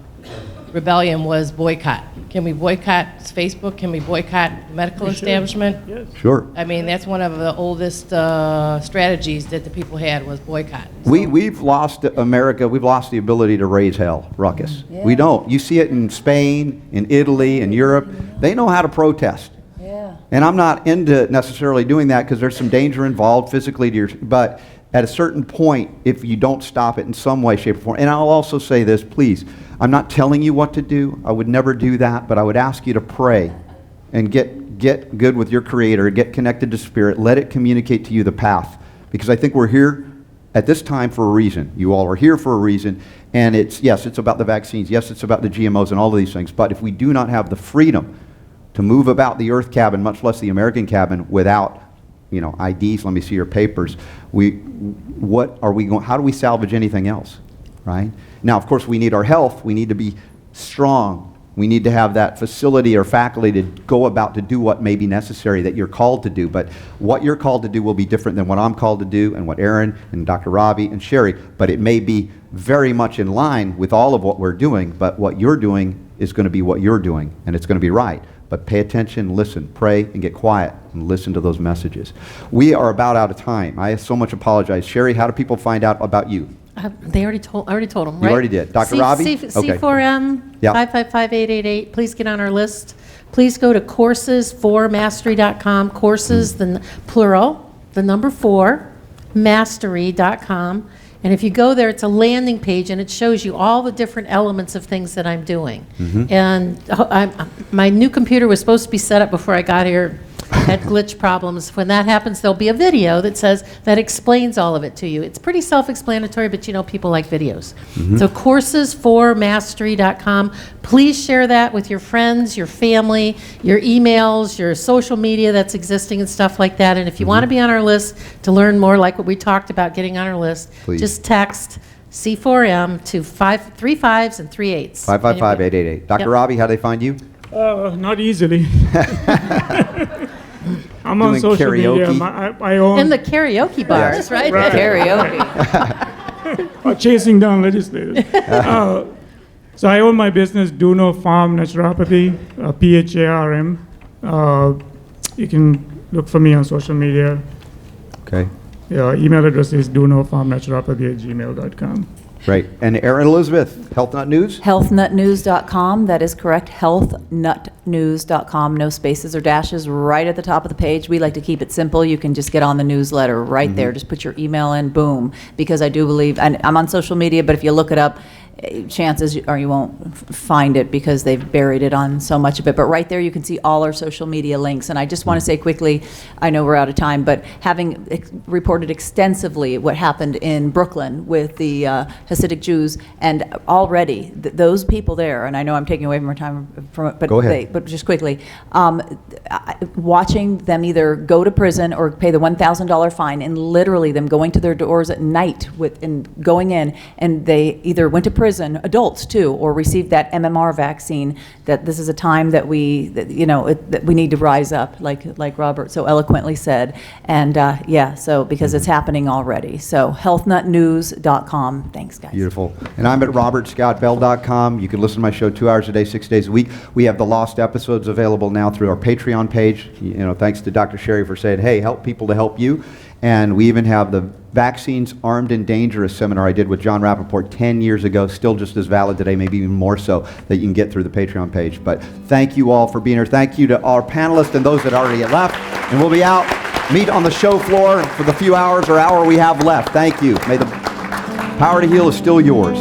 rebellion was boycott. Can we boycott Facebook? Can we boycott medical establishment? Yes. Sure. I mean, that's one of the oldest strategies that the people had was boycott. We've lost America. We've lost the ability to raise hell, ruckus. Yeah. We don't. You see it in Spain, in Italy, in Europe. They know how to protest. Yeah. And I'm not into necessarily doing that because there's some danger involved physically to your, but at a certain point, if you don't stop it in some way, shape, or form, and I'll also say this, please, I'm not telling you what to do. I would never do that, but I would ask you to pray and get good with your Creator, get connected to Spirit, let it communicate to you the path. Because I think we're here at this time for a reason. You all are here for a reason, and yes, it's about the vaccines, yes, it's about the GMOs and all of these things, but if we do not have the freedom to move about the Earth cabin, much less the American cabin, without IDs, let me see your papers, how do we salvage anything else, right? Now, of course, we need our health, we need to be strong, we need to have that facility or faculty to go about to do what may be necessary that you're called to do. But what you're called to do will be different than what I'm called to do and what Erin and Dr. Ravi and Sherri, but it may be very much in line with all of what we're doing, but what you're doing is going to be what you're doing, and it's going to be right. But pay attention, listen, pray, and get quiet, and listen to those messages. We are about out of time. I so much apologize. Sherri, how do people find out about you? I already told them, right? You already did. Dr. Ravi? C4M, Yeah. 555-8888. Please get on our list. Please go to coursesformastery.com. Courses, the plural, the number 4, mastery.com. And if you go there, it's a landing page, and it shows you all the different elements of things that I'm doing. Mhm. And my new computer was supposed to be set up before I got here. Had glitch problems. When that happens, there'll be a video that explains all of it to you. It's pretty self-explanatory, but people like videos. Mhm. So coursesformastery.com. Please share that with your friends, your family, your emails, your social media that's existing and stuff like that. And if you want to be on our list to learn more, like what we talked about, getting on our list, Please. just text C4M to 3 5s and 3 8s. 555-888. Dr. Yep. Ravi, how do they find you? Not easily. I'm on Doing social karaoke. media. I own In the karaoke bars, right? Karaoke. or chasing down legislators. So I own my business, Duno Farm Naturopathy, PHARM. You can look for me on social media. Okay. Email address is dunofarmnaturopathy@gmail.com. Great. And Erin Elizabeth, Health Nut News? Healthnutnews.com. That is correct. Healthnutnews.com. No spaces or dashes right at the top of the page. We like to keep it simple. You can just get on the newsletter right there. Just put your email in, boom. Because I do believe, and I'm on social media, but if you look it up, chances are you won't find it because they've buried it on so much of it. But right there you can see all our social media links. And I just want to say quickly, I know we're out of time, but having reported extensively what happened in Brooklyn with the Hasidic Jews, and already those people there, and I know I'm taking away from our time from it, but Go ahead. but just quickly, watching them either go to prison or pay the $1,000 fine, and literally them going to their doors at night and going in, and they either went to prison, adults too, or received that MMR vaccine. That this is a time that we need to rise up, like Robert so eloquently said, and so because it's happening already. So healthnutnews.com. Thanks, guys. Beautiful. And I'm at robertscottbell.com. You can listen to my show 2 hours a day, 6 days a week. We have the lost episodes available now through our Patreon page. Thanks to Dr. Sherri for saying, hey, help people to help you. And we even have the Vaccines Armed and Dangerous seminar I did with John Rappaport 10 years ago, still just as valid today, maybe even more so, that you can get through the Patreon page. But thank you all for being here. Thank you to our panelists and those that already left. And we'll be out, meet on the show floor for the few hours or hour we have left. Thank you. May the power to heal is still yours.